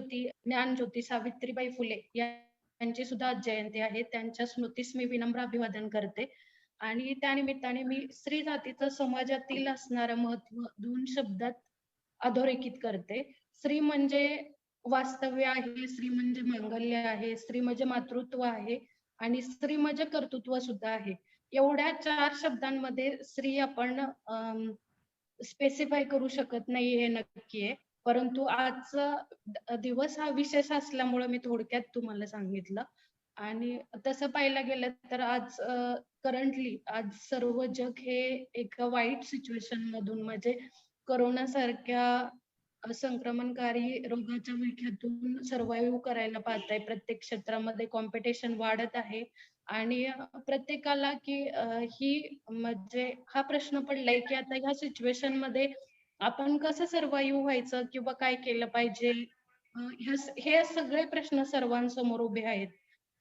ज्ञानज्योती सावित्रीबाई फुले यांची सुद्धा आज जयंती आहे. त्यांच्या स्मृतीस मी विनम्र अभिवादन करते. आणि त्यानिमित्ताने मी स्त्री जातीचं समाजातील असणारं महत्व 2 शब्दात अधोरेखित करते. स्त्री म्हणजे वास्तव्य आहे, स्त्री म्हणजे मांगल्य आहे, स्त्री म्हणजे मातृत्व आहे आणि स्त्री म्हणजे कर्तृत्व सुद्धा आहे. एवढ्या 4 शब्दांमध्ये स्त्री आपण स्पेसिफाय करू शकत नाही हे नक्की आहे. परंतु आजचा दिवस हा विशेष असल्यामुळे मी थोडक्यात तुम्हाला सांगितलं. आणि तसं पाहायला गेलं तर आज करंटली आज सर्व जग हे एका वाईट सिच्युएशन मधून म्हणजे कोरोना सारख्या संक्रमणकारी रोगाच्या विळख्यातून सर्व्हाइव्ह करायला पाहताय. प्रत्येक क्षेत्रामध्ये कॉम्पिटिशन वाढत आहे आणि प्रत्येकाला की ही म्हणजे हा प्रश्न पडलाय की आता ह्या सिच्युएशन मध्ये आपण कसं सर्व्हाइव्ह व्हायचं किंवा काय केलं पाहिजे. हे सगळे प्रश्न सर्वांसमोर उभे आहेत.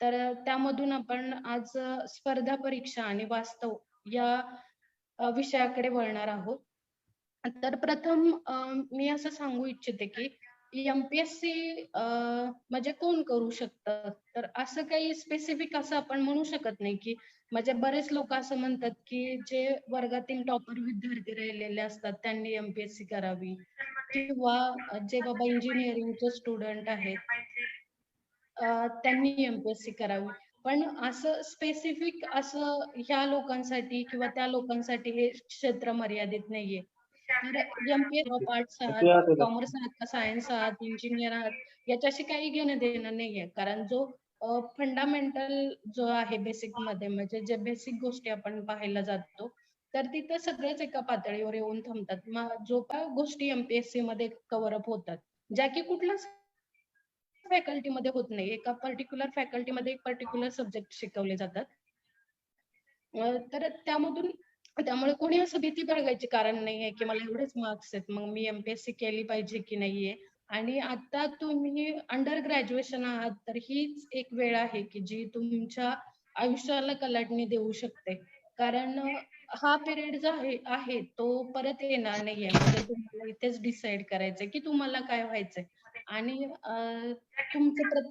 तर त्यामधून आपण आज स्पर्धा परीक्षा आणि वास्तव या विषयाकडे वळणार आहोत. तर प्रथम मी असं सांगू इच्छिते की एमपीएससी म्हणजे कोण करू शकतं. तर असं काही स्पेसिफिक असं आपण म्हणू शकत नाही की म्हणजे बरेच लोक असं म्हणतात की जे वर्गातील टॉपर विद्यार्थी राहिलेले असतात त्यांनी एमपीएससी करावी किंवा जे बाबा इंजिनिअरिंगचे स्टुडंट आहेत त्यांनी एमपीएससी करावी. पण असं स्पेसिफिक असं ह्या लोकांसाठी किंवा त्या लोकांसाठी हे क्षेत्र मर्यादित नाहीये. तर एमपीएस आर्ट्स आहात, कॉमर्स आहात का सायन्स आहात, इंजिनियर आहात, याच्याशी काही घेणं देणं नाहीये. कारण जो फंडामेंटल जो आहे बेसिक मध्ये म्हणजे जे बेसिक गोष्टी आपण पाहायला जातो तर तिथं सगळेच एका पातळीवर येऊन थांबतात. जो काय गोष्टी एमपीएससी मध्ये कव्हर अप होतात ज्या की कुठल्याच फॅकल्टीमध्ये होत नाही. एका पर्टिक्युलर फॅकल्टीमध्ये एक पर्टिक्युलर सब्जेक्ट शिकवले जातात. तर त्यामुळे कोणी असं भीती बाळगायची कारण नाहीये की मला एवढेच मार्क्स आहेत मग मी एमपीएससी केली पाहिजे की नाहीये. आणि आता तुम्ही अंडर ग्रॅज्युएशन आहात तर हीच एक वेळ आहे की जी तुमच्या आयुष्याला कलाटणी देऊ शकते. कारण हा पिरियड जो आहे तो परत येणार नाहीये. म्हणजे तुम्हाला इथेच डिसाईड करायचंय की तुम्हाला काय व्हायचंय. आणि तुमचं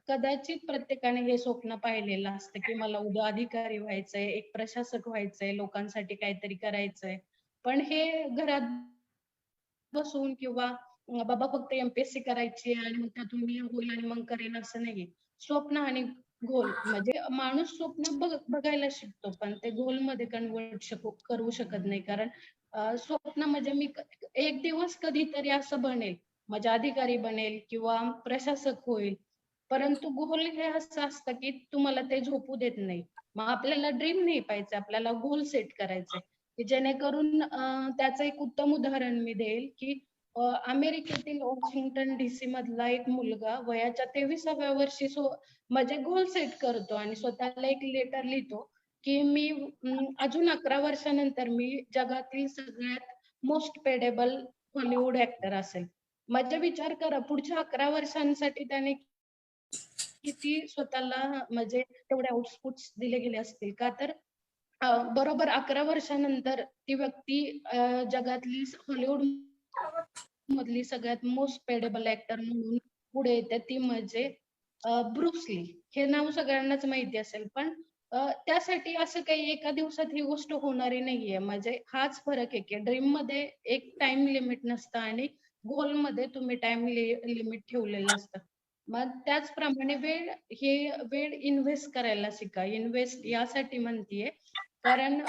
कदाचित प्रत्येकाने हे स्वप्न पाहिलेलं असतं की मला उद्या अधिकारी व्हायचंय, एक प्रशासक व्हायचंय, लोकांसाठी काहीतरी करायचंय. पण हे घरात बसून किंवा बाबा फक्त एमपीएससी करायची आणि मग त्यातून मी होईल आणि मग करेन असं नाहीये. स्वप्न आणि गोल म्हणजे माणूस स्वप्न बघायला शिकतो पण ते गोल मध्ये कन्वर्ट करू शकत नाही. कारण स्वप्न म्हणजे मी एक दिवस कधीतरी असं बनेल म्हणजे अधिकारी बनेल किंवा प्रशासक होईल. परंतु गोल हे असं असतं की तुम्हाला ते झोपू देत नाही. मग आपल्याला ड्रीम नाही पाहिजे, आपल्याला गोल सेट करायचंय की जेणेकरून त्याचं एक उत्तम उदाहरण मी देईल की अमेरिकेतील वॉशिंग्टन डीसी मधला एक मुलगा वयाच्या 23व्या वर्षी म्हणजे गोल सेट करतो आणि स्वतःला एक लेटर लिहितो की मी अजून 11 वर्षानंतर मी जगातील सगळ्यात मोस्ट पेडेबल हॉलिवूड ऍक्टर असेल. म्हणजे विचार करा पुढच्या 11 वर्षांसाठी त्याने किती स्वतःला म्हणजे तेवढे आउटपुट्स दिले गेले असतील का. तर बरोबर 11 वर्षानंतर ती व्यक्ती जगातली हॉलिवूड मधली सगळ्यात मोस्ट पेडेबल ऍक्टर म्हणून पुढे येते. ती म्हणजे ब्रुस ली. हे नाव सगळ्यांनाच माहिती असेल पण त्यासाठी असं काही एका दिवसात ही गोष्ट होणारी नाहीये. म्हणजे हाच फरक आहे की ड्रीम मध्ये एक टाइम लिमिट नसतं आणि गोल मध्ये तुम्ही टाइम लिमिट ठेवलेलं असतं. मग त्याचप्रमाणे वेळ इन्व्हेस्ट करायला शिका. इन्व्हेस्ट यासाठी म्हणतीये कारण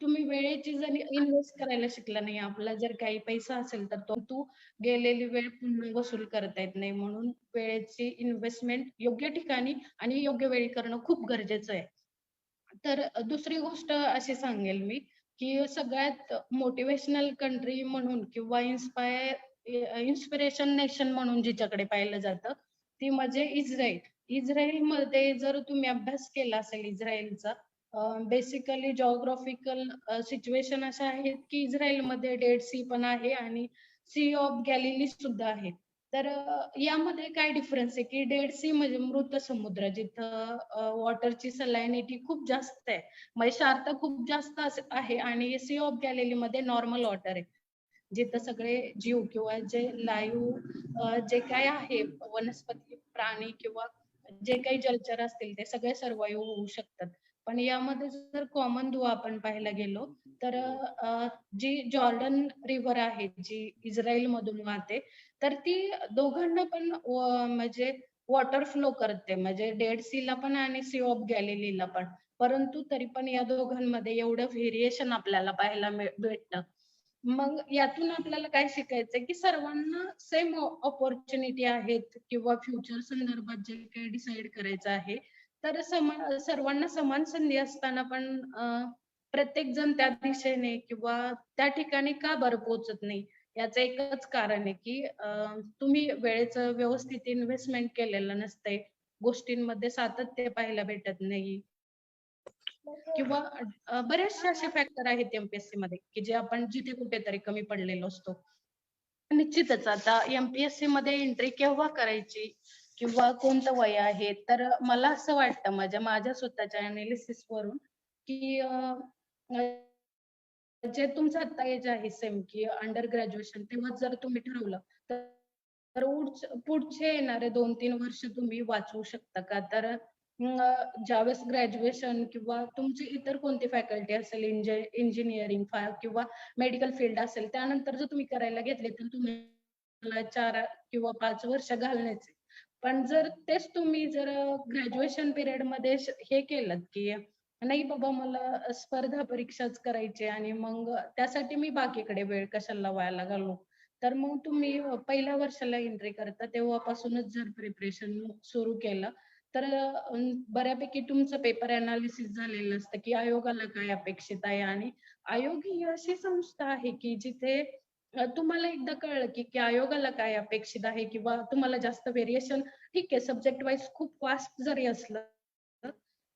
तुम्ही वेळेची जर इन्व्हेस्ट करायला शिकला नाही, आपला जर काही पैसा असेल तर तो गेलेली वेळ पुन्हा वसूल करता येत नाही. म्हणून वेळेची इन्व्हेस्टमेंट योग्य ठिकाणी आणि योग्य वेळी करणं खूप गरजेचं आहे. तर दुसरी गोष्ट अशी सांगेल मी की सगळ्यात मोटिवेशनल कंट्री म्हणून किंवा इन्स्पिरेशन नेशन म्हणून जिच्याकडे पाहिलं जातं ती म्हणजे इस्रायल. इस्रायलमध्ये जर तुम्ही अभ्यास केला असेल इस्रायलचा बेसिकली जॉग्राफिकल सिच्युएशन अशा आहेत की इस्रायलमध्ये डेड सी पण आहे आणि सी ऑफ गॅलिली सुद्धा आहे. तर यामध्ये काय डिफरन्स आहे की डेड सी म्हणजे मृत समुद्र जिथं वॉटरची सलायनिटी खूप जास्त आहे म्हणजे शार्ता खूप जास्त आहे आणि सी ऑफ गॅलिली मध्ये नॉर्मल वॉटर आहे. जिथं सगळे जीव किंवा जे लाईव्ह जे काही आहे वनस्पती, प्राणी किंवा जे काही जलचर असतील ते सगळे सर्वाइव्ह होऊ शकतात. पण यामध्ये जर कॉमन दुवा आपण पाहायला गेलो तर जी जॉर्डन रिव्हर आहे, जी इस्रायल मधून वाहते, तर ती दोघांना पण म्हणजे वॉटर फ्लो करते, म्हणजे डेड सीला पण आणि सी ऑफ गॅलिलीला पण. परंतु तरी पण या दोघांमध्ये एवढं व्हेरिएशन आपल्याला पाहायला भेटतं. मग यातून आपल्याला काय शिकायचंय, की सर्वांना सेम अपॉर्च्युनिटी आहेत किंवा फ्युचर संदर्भात जे काही डिसाईड करायचं आहे, तर सर्वांना समान संधी असताना पण प्रत्येक जण त्या दिशेने किंवा त्या ठिकाणी का बरं पोहोचत नाही? याचं एकच कारण आहे, की तुम्ही वेळेचं व्यवस्थित इन्व्हेस्टमेंट केलेलं नसतंय. गोष्टींमध्ये सातत्य पाहायला भेटत नाही. किंवा बरेचसे असे फॅक्टर आहेत एम-पी-एस-सी मध्ये, की जे आपण जिथे कुठेतरी कमी पडलेलो असतो. निश्चितच आता एम-पी-एस-सी मध्ये एंट्री केव्हा करायची किंवा कोणतं वय आहे? तर मला असं वाटतं माझ्या स्वतःच्या अनालिसिस वरून, की जे तुमचं आता एज आहे सेम की अंडर ग्रॅज्युएशन तेव्हा जर तुम्ही ठरवलं, तर तर पुढचे येणारे 2-3 वर्ष तुम्ही वाचवू शकता का? तर ज्यावेळेस ग्रॅज्युएशन किंवा तुमची इतर कोणती फॅकल्टी असेल, इंजिनिअरिंग किंवा मेडिकल फील्ड असेल, त्यानंतर जर तुम्ही करायला घेतले, तर तुम्हाला 4 किंवा 5 वर्ष घालण्याचे. पण जर तेच तुम्ही जर ग्रॅज्युएशन पिरियडमध्ये हे केलंत, की नाही बाबा मला स्पर्धा परीक्षाच करायची आणि मग त्यासाठी मी बाकीकडे वेळ कशाला वायाला घालवू. तर मग तुम्ही पहिल्या वर्षाला एंट्री करता तेव्हापासूनच जर प्रिपरेशन सुरू केलं, तर बऱ्यापैकी तुमचं पेपर एनालिसिस झालेलं असतं, की आयोगाला काय अपेक्षित आहे आणि आयोग ही अशी संस्था आहे, की जिथे तुम्हाला एकदा कळलं, की आयोगाला काय अपेक्षित आहे किंवा तुम्हाला जास्त व्हेरिएशन ठीक आहे सब्जेक्ट वाईज खूप वास्ट जरी असलं,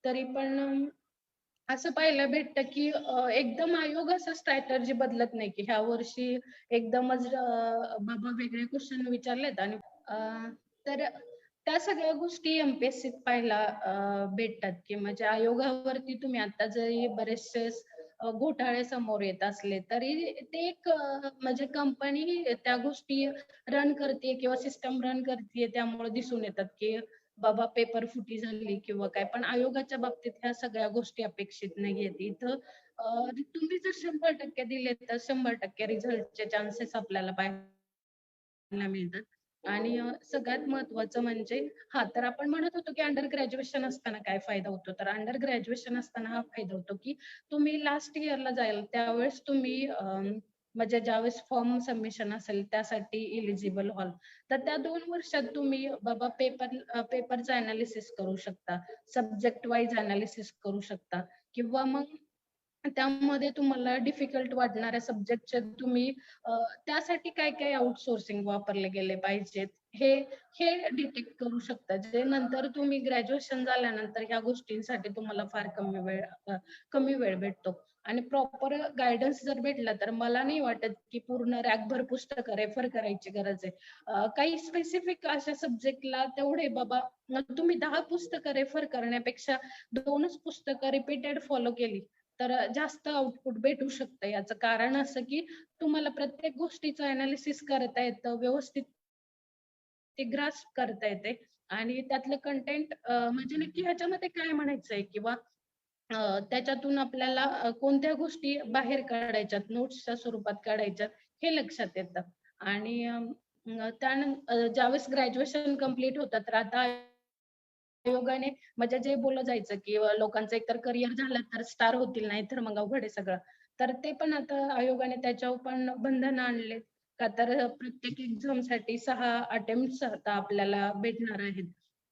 तरी पण असं पाहायला भेटतं, की एकदम आयोग असं स्ट्रॅटर्जी बदलत नाही, की ह्या वर्षी एकदमच बाबा वेगळे क्वेश्चन विचारलेत आणि अ, तर त्या सगळ्या गोष्टी एम-पी-एस-सीत पाहायला भेटतात, की म्हणजे आयोगावरती तुम्ही आता जरी बरेचसे घोटाळे समोर येत असले, तरी ते एक म्हणजे कंपनी त्या गोष्टी रन करतीये किंवा सिस्टम रन करतीये त्यामुळे दिसून येतात, की बाबा पेपर फुटी झाली किंवा काय. पण आयोगाच्या बाबतीत ह्या सगळ्या गोष्टी अपेक्षित नाहीयेत. इथं तुम्ही जर 100% दिले तर 100% रिझल्टचे चान्सेस आपल्याला पाहायला मिळतात. आणि सगळ्यात महत्त्वाचं म्हणजे हां, तर आपण म्हणत होतो, की अंडर ग्रॅज्युएशन असताना काय फायदा होतो? तर अंडर ग्रॅज्युएशन असताना हा फायदा होतो, की तुम्ही लास्ट इयरला जाल त्यावेळेस तुम्ही म्हणजे ज्यावेळेस फॉर्म सबमिशन असेल त्यासाठी इलिजिबल व्हाल. तर त्या 2 वर्षात तुम्ही बाबा पेपरचं एनालिसिस करू शकता. सब्जेक्ट वाईज एनालिसिस करू शकता किंवा मग त्यामध्ये तुम्हाला डिफिकल्ट वाटणाऱ्या सब्जेक्टचे तुम्ही त्यासाठी काय-काय आउटसोर्सिंग वापरले गेले पाहिजेत, हे हे डिटेक्ट करू शकता. जे नंतर तुम्ही ग्रॅज्युएशन झाल्यानंतर ह्या गोष्टींसाठी तुम्हाला फार कमी वेळ भेटतो. आणि प्रॉपर गाईडन्स जर भेटला, तर मला नाही वाटत, की पूर्ण रॅकभर पुस्तकं रेफर करायची गरज आहे. काही स्पेसिफिक अशा सब्जेक्टला तेवढे बाबा तुम्ही 10 पुस्तकं रेफर करण्यापेक्षा 2च पुस्तकं रिपीटेड फॉलो केली, तर जास्त आउटपुट भेटू शकतं. याचं कारण असं, की तुम्हाला प्रत्येक गोष्टीचं एनालिसिस करता येतं, व्यवस्थित ते ग्रास्प करता येते आणि त्यातलं कंटेंट म्हणजे नक्की ह्याच्यामध्ये काय म्हणायचंय किंवा त्याच्यातून आपल्याला कोणत्या गोष्टी बाहेर काढायच्यात, नोट्सच्या स्वरूपात काढायच्यात, हे लक्षात येतं. आणि ज्यावेळेस ग्रॅज्युएशन कंप्लीट होतं, तर आता आयोगाने म्हणजे जे बोललं जायचं, की लोकांचं एकतर करियर झालं तर स्टार होतील, नाहीतर मग अवघड आहे सगळं. तर ते पण आता आयोगाने त्याच्यावर पण बंधनं आणलेत. का तर प्रत्येक एक्झामसाठी 6 अटेम्प्ट्स आता आपल्याला भेटणार आहेत.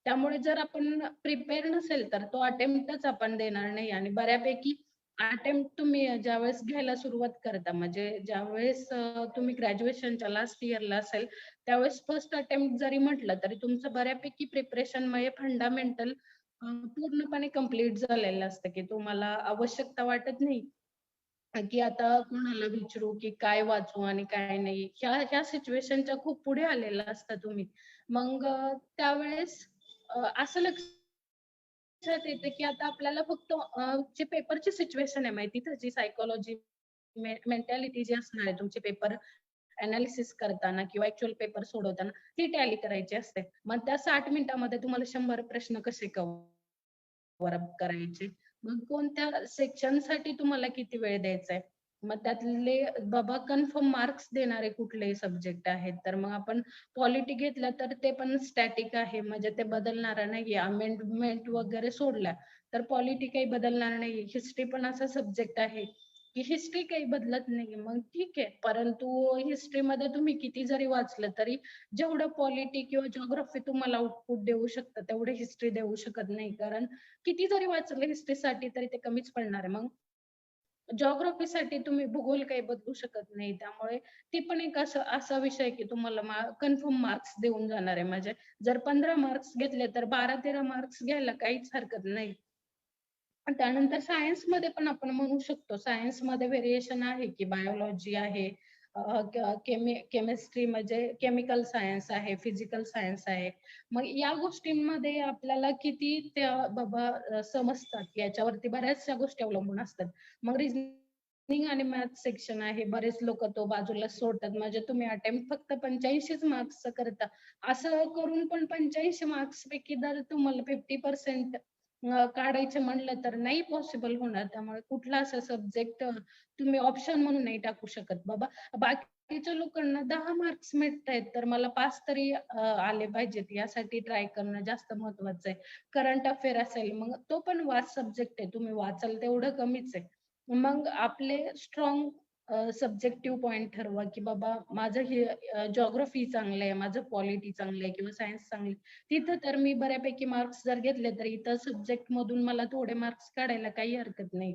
त्यामुळे जर आपण प्रिपेअर नसेल, तर तो अटेम्प्टच आपण देणार नाही आणि बऱ्यापैकी अटेम्प्ट तुम्ही ज्यावेळेस घ्यायला सुरुवात करता, म्हणजे ज्यावेळेस तुम्ही ग्रॅज्युएशनच्या लास्ट इयरला असेल, त्यावेळेस फर्स्ट अटेम्प्ट जरी म्हटलं, तरी तुमचं बऱ्यापैकी प्रिपरेशनमुळे फंडामेंटल पूर्णपणे कंप्लीट झालेलं असतं, की तुम्हाला आवश्यकता वाटत नाही, की आता कोणाला विचारू, की काय वाचू आणि काय नाही. ह्या सिच्युएशनच्या खूप पुढे आलेला असता तुम्ही. मग त्यावेळेस असं लक्षात येतं, की आता आपल्याला फक्त जी पेपरची सिच्युएशन आहे माहिती त्याची सायकॉलॉजी, मेंटॅलिटी जी असणार आहे तुमची पेपर अनालिसिस करताना किंवा ऍक्च्युअल पेपर सोडवताना ती टॅली करायची असते. मग त्या 60 मिनिटामध्ये तुम्हाला 100 प्रश्न कसे कव्हर अप करायचे? मग कोणत्या सेक्शनसाठी तुम्हाला किती वेळ द्यायचा आहे? मग त्यातले बाबा कन्फर्म मार्क्स देणारे कुठले सब्जेक्ट आहेत? तर मग आपण पॉलिटी घेतलं तर ते पण स्टॅटिक आहे, म्हणजे ते बदलणारं नाहीये. अमेंडमेंट वगैरे सोडल्या तर पॉलिटी काही बदलणार नाही. हिस्ट्री पण असा सब्जेक्ट आहे की हिस्ट्री काही बदलत नाही. मग ठीक आहे, परंतु हिस्ट्रीमध्ये तुम्ही किती जरी वाचलं तरी जेवढं पॉलिटी किंवा जिओग्राफी तुम्हाला आउटपुट देऊ शकतं तेवढे हिस्ट्री देऊ शकत नाही. कारण किती जरी वाचलं हिस्ट्रीसाठी तरी ते कमीच पडणार आहे. मग जिओग्राफीसाठी तुम्ही भूगोल काही बदलू शकत नाही. त्यामुळे ती पण एक असा विषय की तुम्हाला कन्फर्म मार्क्स देऊन जाणार आहे. म्हणजे जर 15 मार्क्स घेतले तर 12-13 मार्क्स घ्यायला काहीच हरकत नाही. आणि त्यानंतर सायन्समध्ये पण आपण म्हणू शकतो. सायन्समध्ये व्हेरिएशन आहे की बायोलॉजी आहे, केमिस्ट्री म्हणजे केमिकल सायन्स आहे, फिजिकल सायन्स आहे. मग या गोष्टींमध्ये आपल्याला किती त्या बाबा समजतात याच्यावरती बऱ्याचशा गोष्टी अवलंबून असतात. मग रिझनिंग आणि मॅथ सेक्शन आहे. बरेच लोक तो बाजूला सोडतात. म्हणजे तुम्ही अटेम्प्ट फक्त 85 मार्क्सचं करता. असं करून पण 85 मार्क्स पैकी जर तुम्हाला 50% काढायचे म्हणलं तर नाही पॉसिबल होणार. त्यामुळे कुठला असा सब्जेक्ट तुम्ही ऑप्शन म्हणून नाही टाकू शकत. बाबा बाकीच्या लोकांना 10 मार्क्स मिळतायत तर मला 5 तरी आले पाहिजेत यासाठी ट्राय करणं जास्त महत्वाचं आहे. करंट अफेअर असेल मग तो पण वाच सब्जेक्ट आहे. तुम्ही वाचाल तेवढं कमीच आहे. मग आपले स्ट्रॉंग सब्जेक्टिव्ह पॉइंट ठरवा की बाबा माझं हे जिओग्राफी चांगलं आहे, माझं पॉलिटी चांगलं आहे किंवा सायन्स चांगलं आहे. तिथं तर मी बऱ्यापैकी मार्क्स जर घेतले तर इतर सब्जेक्ट मधून मला थोडे मार्क्स काढायला काही हरकत नाही.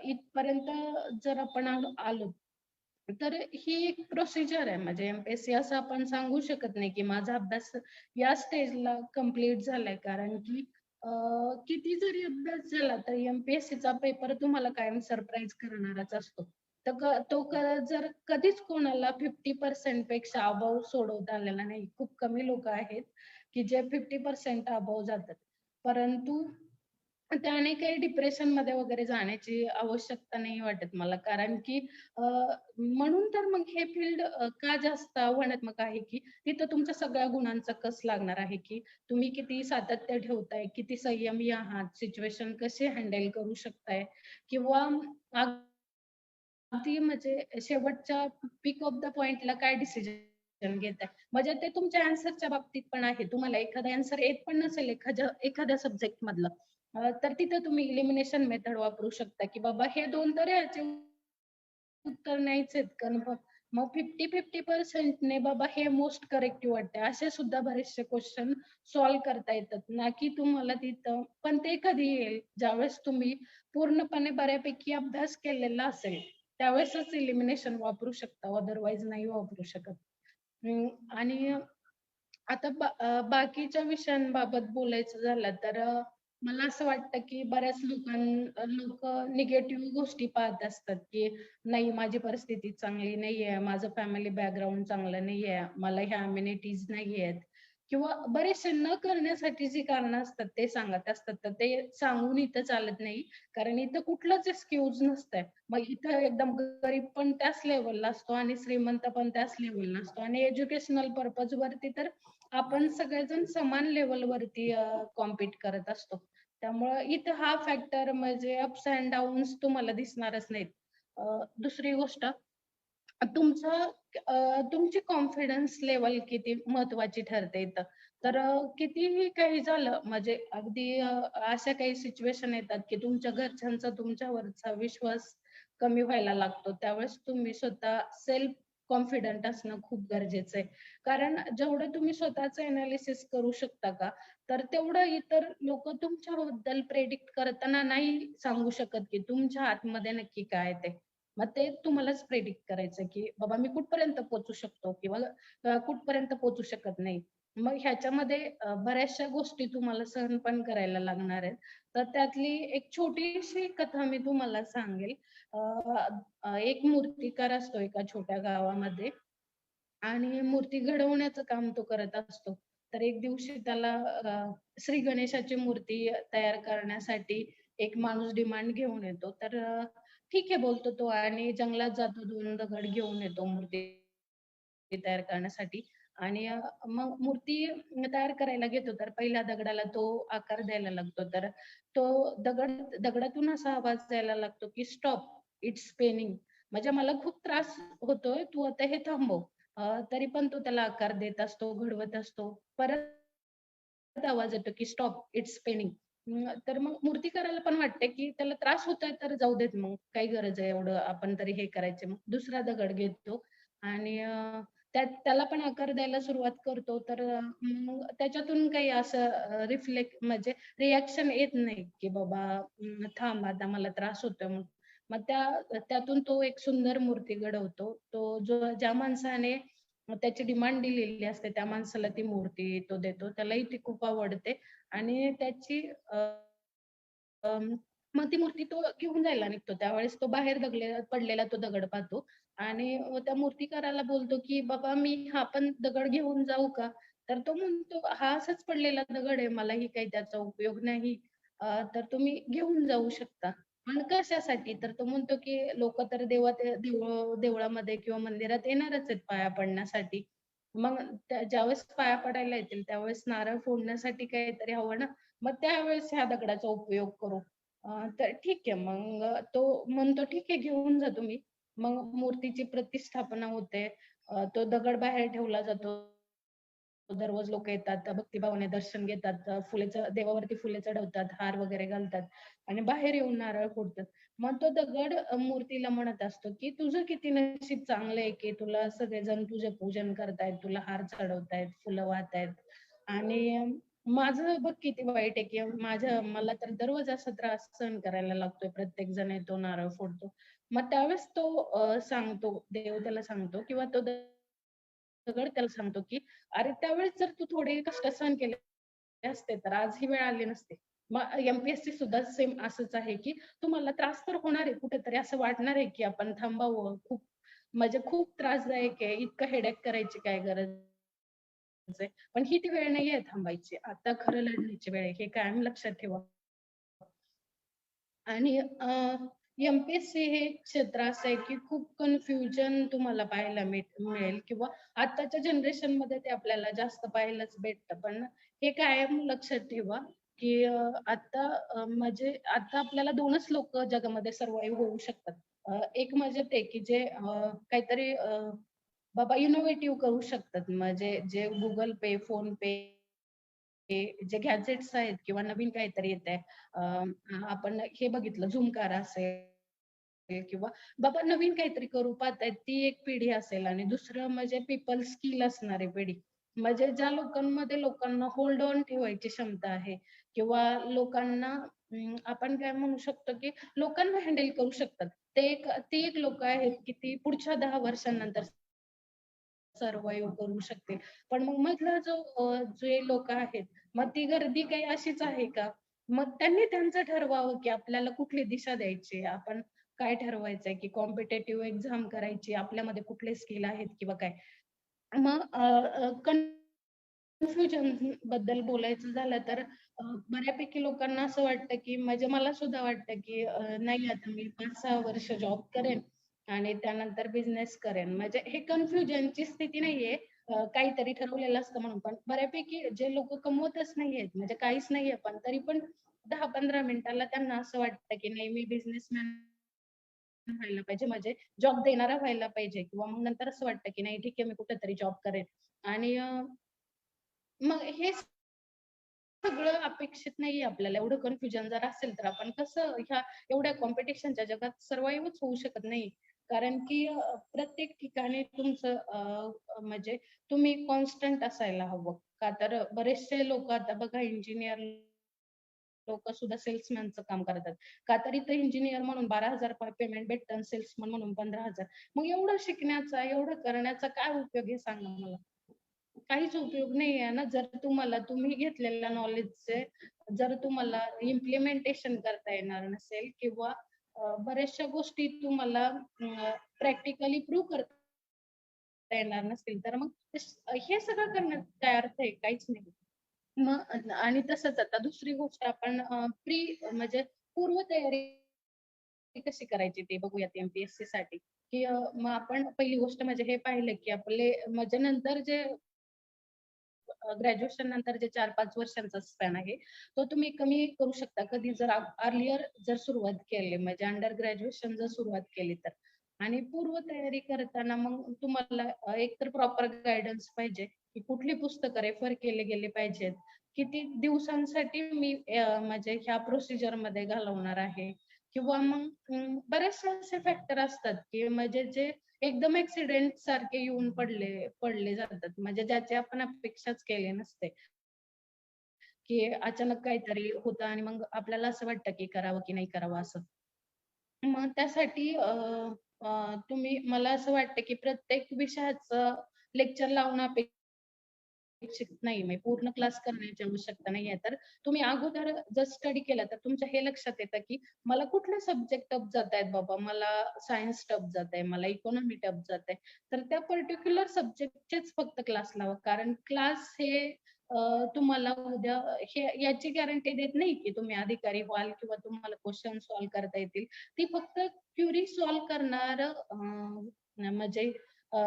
इथपर्यंत जर आपण आलो तर ही एक प्रोसिजर आहे. म्हणजे एमपीएससी असं आपण सांगू शकत नाही की माझा अभ्यास या स्टेजला कम्प्लीट झालाय. कारण की किती जरी अभ्यास झाला तरी एमपीएससीचा पेपर तुम्हाला कायम सरप्राईज करणारच असतो. तर जर कधीच कोणाला 50% पेक्षा अबोव्ह सोडवता आलेला नाही. खूप कमी लोक आहेत की जे 50% अबोव्ह जातात. परंतु त्याने काही डिप्रेशन मध्ये वगैरे जाण्याची आवश्यकता नाही वाटत मला. कारण की म्हणून तर मग हे फील्ड का जास्त आव्हानात्मक आहे की तिथं तुमच्या सगळ्या गुणांचा कस लागणार आहे की तुम्ही किती सातत्य ठेवताय, किती संयमी आहात, सिच्युएशन कसे हँडल करू शकताय किंवा अगदी म्हणजे शेवटच्या पिक ऑफ द पॉइंटला काय डिसिजन घेताय. म्हणजे ते तुमच्या आन्सरच्या बाबतीत पण आहे. तुम्हाला एखादा आन्सर येत पण नसेल एखाद्या सब्जेक्ट मधलं तर तिथं तुम्ही एलिमिनेशन मेथड वापरू शकता की बाबा हे 2 तर याचे उत्तर नाहीच आहेत कन्फर्म. मग 50-50% ने बाबा हे मोस्ट करेक्ट वाटतंय. असे सुद्धा बरेचसे क्वेश्चन सॉल्व्ह करता येतात. ना की तुम्हाला तिथं पण ते कधी येईल ज्यावेळेस तुम्ही पूर्णपणे बऱ्यापैकी अभ्यास केलेला असेल. त्यावेळेसच एलिमिनेशन वापरू शकता. अदरवाईज नाही वापरू शकत. आणि आता बाकीच्या विषयांबाबत बोलायचं झालं तर मला असं वाटतं की बऱ्याच लोक निगेटिव्ह गोष्टी पाहत असतात की नाही माझी परिस्थिती चांगली नाहीये, माझं फॅमिली बॅकग्राऊंड चांगलं नाहीये, मला ह्या अम्युनिटीज नाहीयेत किंवा बरेचसे न करण्यासाठी जी कारणं असतात ते सांगत असतात. तर ते सांगून इथं चालत नाही. कारण इथं कुठलंच एक्सक्यूज नसतंय. मग इथं एकदम गरीब पण त्याच लेवलला असतो आणि श्रीमंत पण त्याच लेवलला असतो आणि एज्युकेशनल पर्पज वरती तर आपण सगळेजण समान लेवलवरती कॉम्पीट करत असतो. त्यामुळं इथं हा फॅक्टर म्हणजे अप्स अँड डाऊन्स तुम्हाला दिसणारच नाहीत. दुसरी गोष्ट तुमचं तुमची कॉन्फिडन्स लेवल किती महत्वाची ठरते इथं. तर कितीही काही झालं म्हणजे अगदी अशा काही सिच्युएशन येतात की तुमच्या घरच्यांचा तुमच्यावरचा विश्वास कमी व्हायला लागतो. त्यावेळेस तुम्ही स्वतः सेल्फ कॉन्फिडंट असणं खूप गरजेचं आहे. कारण जेवढं तुम्ही स्वतःचं एनालिसिस करू शकता का, तर तेवढं इतर लोकं तुमच्याबद्दल प्रेडिक्ट करताना नाही सांगू शकत की तुमच्या आतमध्ये नक्की काय आहे ते. मग ते तुम्हालाच प्रेडिक्ट करायचं की बाबा मी कुठपर्यंत पोहोचू शकतो किंवा कुठपर्यंत पोहोचू शकत नाही. मग ह्याच्यामध्ये बऱ्याचशा गोष्टी तुम्हाला सहन पण करायला लागणार आहेत. तर त्यातली एक छोटीशी कथा मी तुम्हाला सांगेल. अ, एक मूर्तिकार असतो एका छोट्या गावामध्ये आणि मूर्ती घडवण्याचं काम तो करत असतो. तर एक दिवशी त्याला श्री गणेशाची मूर्ती तयार करण्यासाठी एक माणूस डिमांड घेऊन येतो. तर ठीक आहे बोलतो तो आणि जंगलात जातो, 2 दगड घेऊन येतो मूर्ती तयार करण्यासाठी. आणि मग मूर्ती तयार करायला घेतो तर पहिल्या दगडाला तो आकार द्यायला लागतो. तर तो दगडातून असा आवाज द्यायला लागतो, की स्टॉप, इट्स पेनिंग. म्हणजे मला खूप त्रास होतोय, तू आता हे थांबव. तरी पण तो त्याला आकार देत असतो, घडवत असतो. परत आवाज येतो, की स्टॉप, इट्स पेनिंग. तर मग मूर्तिकाराला पण वाटते, की त्याला त्रास होतोय तर जाऊ देत मग. काय गरज आहे एवढं आपण तरी हे करायचे. मग दुसरा दगड घेतो आणि त्याला पण आकार द्यायला सुरुवात करतो. तर मग त्याच्यातून काही असं रिफ्लेक्ट म्हणजे रिएक्शन येत नाही, की बाबा थांब आता मला त्रास होतोय म्हणून. मग त्यातून तो एक सुंदर मूर्ती घडवतो. तो ज्या माणसाने त्याची डिमांड दिलेली असते, त्या माणसाला ती मूर्ती तो देतो. त्यालाही ती खूप आवडते आणि त्याची अं, मग ती मूर्ती तो घेऊन जायला निघतो. त्यावेळेस तो बाहेर पडलेला तो दगड पाहतो आणि त्या मूर्तिकाराला बोलतो, की "बाबा मी हा पण दगड घेऊन जाऊ का?" तर तो म्हणतो, "हा असाच पडलेला दगड आहे. मलाही काही त्याचा उपयोग नाही. तर तुम्ही घेऊन जाऊ शकता." पण कशासाठी? तर तो म्हणतो, की "लोकं तर देवळामध्ये किंवा मंदिरात येणारच आहेत पाया पडण्यासाठी. मग ज्यावेळेस पाया पडायला येतील, त्यावेळेस नारळ फोडण्यासाठी काहीतरी हवं ना. मग त्यावेळेस ह्या दगडाचा उपयोग करू." तर ठीक आहे मग तो म्हणतो, "ठीक आहे, घेऊन जा तुम्ही." मग मूर्तीची प्रतिष्ठापना होते. तो दगड बाहेर ठेवला जातो. दररोज लोकं येतात, भक्तिभावाने दर्शन घेतात, देवावरती फुले चढवतात, हार वगैरे घालतात आणि बाहेर येऊन नारळ फोडतात. मग तो दगड मूर्तीला म्हणत असतो, की "तुझं किती नशीब चांगलं आहे, की तुला सगळेजण तुझे पूजन करतायत, तुला हार चढवतायत, फुलं वाहतायत आणि माझं बघ किती वाईट आहे, की मला तर दररोज असा त्रास सहन करायला लागतोय. प्रत्येक जण येतो, नारळ फोडतो." मग त्यावेळेस तो सांगतो, देव त्याला सांगतो किंवा तो दगड त्याला सांगतो, की "अरे, त्यावेळेस जर तू थोडे कष्ट सहन केले असते, तर आज ही वेळ आली नसती." मग एम-पी-एस-सी सुद्धा सेम असंच आहे, की तुम्हाला त्रास तर होणार आहे. कुठेतरी असं वाटणार आहे, की आपण थांबावं. म्हणजे खूप त्रासदायक आहे. इतकं हेडेक करायची काय गरज आहे. पण ही ती वेळ नाहीये थांबायची. आता खरं लढण्याची वेळ आहे. हे कायम लक्षात ठेवा. आणि एम-पी-एस-सी हे एक क्षेत्र असं आहे, की खूप कन्फ्युजन तुम्हाला पाहायला मिळेल किंवा आताच्या जनरेशनमध्ये ते आपल्याला जास्त पाहायलाच भेटतं. पण हे कायम लक्षात ठेवा, की म्हणजे आता आपल्याला 2च लोकं जगामध्ये सर्व्हाईव्ह होऊ शकतात. एक म्हणजे ते, की जे काहीतरी बाबा इनोव्हेटिव्ह करू शकतात. म्हणजे जे Google Pay, PhonePe जे गॅजेट्स आहेत किंवा नवीन काहीतरी येतंय. आपण हे बघितलं Zoom कार असेल किंवा बाबा नवीन काहीतरी करू पाहतायत ती एक पिढी असेल आणि दुसरं म्हणजे पीपल स्किल असणारी पिढी. म्हणजे ज्या लोकांना होल्ड ऑन ठेवायची क्षमता आहे किंवा लोकांना आपण काय म्हणू शकतो, की लोकांना हँडल करू शकतात. ती एक लोकं आहेत, की ती पुढच्या 10 वर्षांनंतर सर्व्हाइव्ह करू शकतील. पण मग मधला जे लोकं आहेत, मग ती गर्दी काही अशीच आहे का? मग त्यांनी त्यांचं ठरवावं, की आपल्याला कुठली दिशा द्यायची आहे. आपण काय ठरवायचंय, की कॉम्पिटिटिव्ह एक्झाम करायची, आपल्यामध्ये कुठले स्किल आहेत किंवा काय. मग कन्फ्युजन बद्दल बोलायचं झालं तर बऱ्यापैकी लोकांना असं वाटतं, की म्हणजे मला सुद्धा वाटतं, की नाही आता मी 5-6 वर्ष जॉब करेन आणि त्यानंतर बिझनेस करेन. म्हणजे हे कन्फ्युजनची स्थिती नाहीये. काहीतरी ठरवलेलं असतं म्हणून. पण बऱ्यापैकी जे लोकं कमवतच नाहीयेत, म्हणजे काहीच नाहीये, पण तरी पण 10-15 मिनिटाला त्यांना असं वाटतं, की नाही मी बिझनेसमॅन व्हायला पाहिजे, म्हणजे जॉब देणारा व्हायला पाहिजे किंवा मग नंतर असं वाटतं, की नाही ठीक आहे मी कुठेतरी जॉब करेन आणि मग हे सगळं अपेक्षित नाहीये आपल्याला. एवढं कन्फ्युजन जर असेल, तर आपण कसं ह्या एवढ्या कॉम्पिटिशनच्या जगात सर्व्हाइव्हच होऊ शकत नाही. कारण की प्रत्येक ठिकाणी तुमचं म्हणजे तुम्ही कॉन्स्टंट असायला हवं. का तर बरेचसे लोकं आता बघा इंजिनिअर लोकं सुद्धा सेल्समॅनचं काम करतात. का तर इथं इंजिनिअर म्हणून 12,000 पेमेंट भेटतं आणि सेल्समन म्हणून 15,000. मग एवढं शिकण्याचा, एवढं करण्याचा काय उपयोग आहे सांगा मला? काहीच उपयोग नाही आहे ना, जर तुम्ही घेतलेल्या नॉलेजचे जर तुम्हाला इम्प्लिमेंटेशन करता येणार नसेल किंवा बऱ्याचशा गोष्टी तुम्हाला प्रॅक्टिकली प्रूव्ह करता येणार नसतील, तर मग हे सगळं करण्यात काय अर्थ आहे? काहीच नाही. मग आणि तसंच आता दुसरी गोष्ट आपण म्हणजे पूर्वतयारी कशी करायची ते बघूयात एम-पी-एस-सी साठी. की मग आपण पहिली गोष्ट म्हणजे हे पाहिलं की आपले म्हणजे नंतर जे ग्रॅज्युएशन नंतर जे 4-5 वर्षांचा स्पॅन आहे, तो तुम्ही कमी करू शकता. कधी जर अर्लियर जर सुरुवात केली म्हणजे अंडर ग्रॅज्युएशन जर सुरुवात केली तर. आणि पूर्वतयारी करताना मग तुम्हाला एक तर प्रॉपर गाईडन्स पाहिजे, की कुठली पुस्तकं रेफर केले गेले पाहिजेत. किती दिवसांसाठी मी म्हणजे ह्या प्रोसिजरमध्ये घालवणार आहे किंवा मग बरेचसे असे फॅक्टर असतात, की म्हणजे जे एकदम ॲक्सिडेंट सारखे येऊन पडले पडले जातात. म्हणजे ज्याची आपण अपेक्षाच केली नसते, की अचानक काहीतरी होतं आणि मग आपल्याला असं वाटतं, की करावं की नाही करावं असं. मग त्यासाठी तुम्ही मला असं वाटतं, की प्रत्येक विषयाचं लेक्चर लावणं अपेक्षित नाही. म्हणजे पूर्ण क्लास करण्याची आवश्यकता नाहीये. तर तुम्ही अगोदर जर स्टडी केला, तर तुमच्या हे लक्षात येतं, की मला कुठले सब्जेक्ट टफ जातायत बाबा. मला सायन्स टफ जातंय, मला इकॉनॉमी टफ जातंय. तर त्या पर्टिक्युलर सब्जेक्टचेच फक्त क्लास लावा. कारण क्लास हे तुम्हाला उद्या हे याची गॅरंटी देत नाही, की तुम्ही अधिकारी व्हाल किंवा तुम्हाला क्वेशन सॉल्व्ह करता येतील. ती फक्त क्वेरी सॉल्व्ह करणारं म्हणजे अ,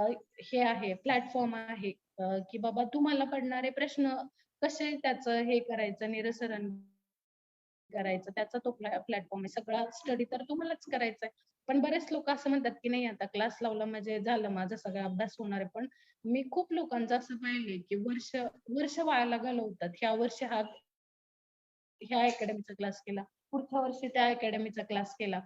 हे आहे प्लॅटफॉर्म आहे. की बाबा तुम्हाला पडणारे प्रश्न कसे त्याचं हे करायचं निरसन करायचं त्याचा तो प्लॅटफॉर्म आहे. सगळा स्टडी तर तुम्हालाच करायचा आहे. पण बरेच लोकं असं म्हणतात, की नाही आता क्लास लावला म्हणजे झालं माझा सगळा अभ्यास होणार आहे. पण मी खूप लोकांचं असं पाहिलंय, की वर्ष वर्ष वायाला घालवतात. ह्या वर्षी ह्या अकॅडमीचा क्लास केला, पुढच्या वर्षी त्या अकॅडमीचा क्लास केला.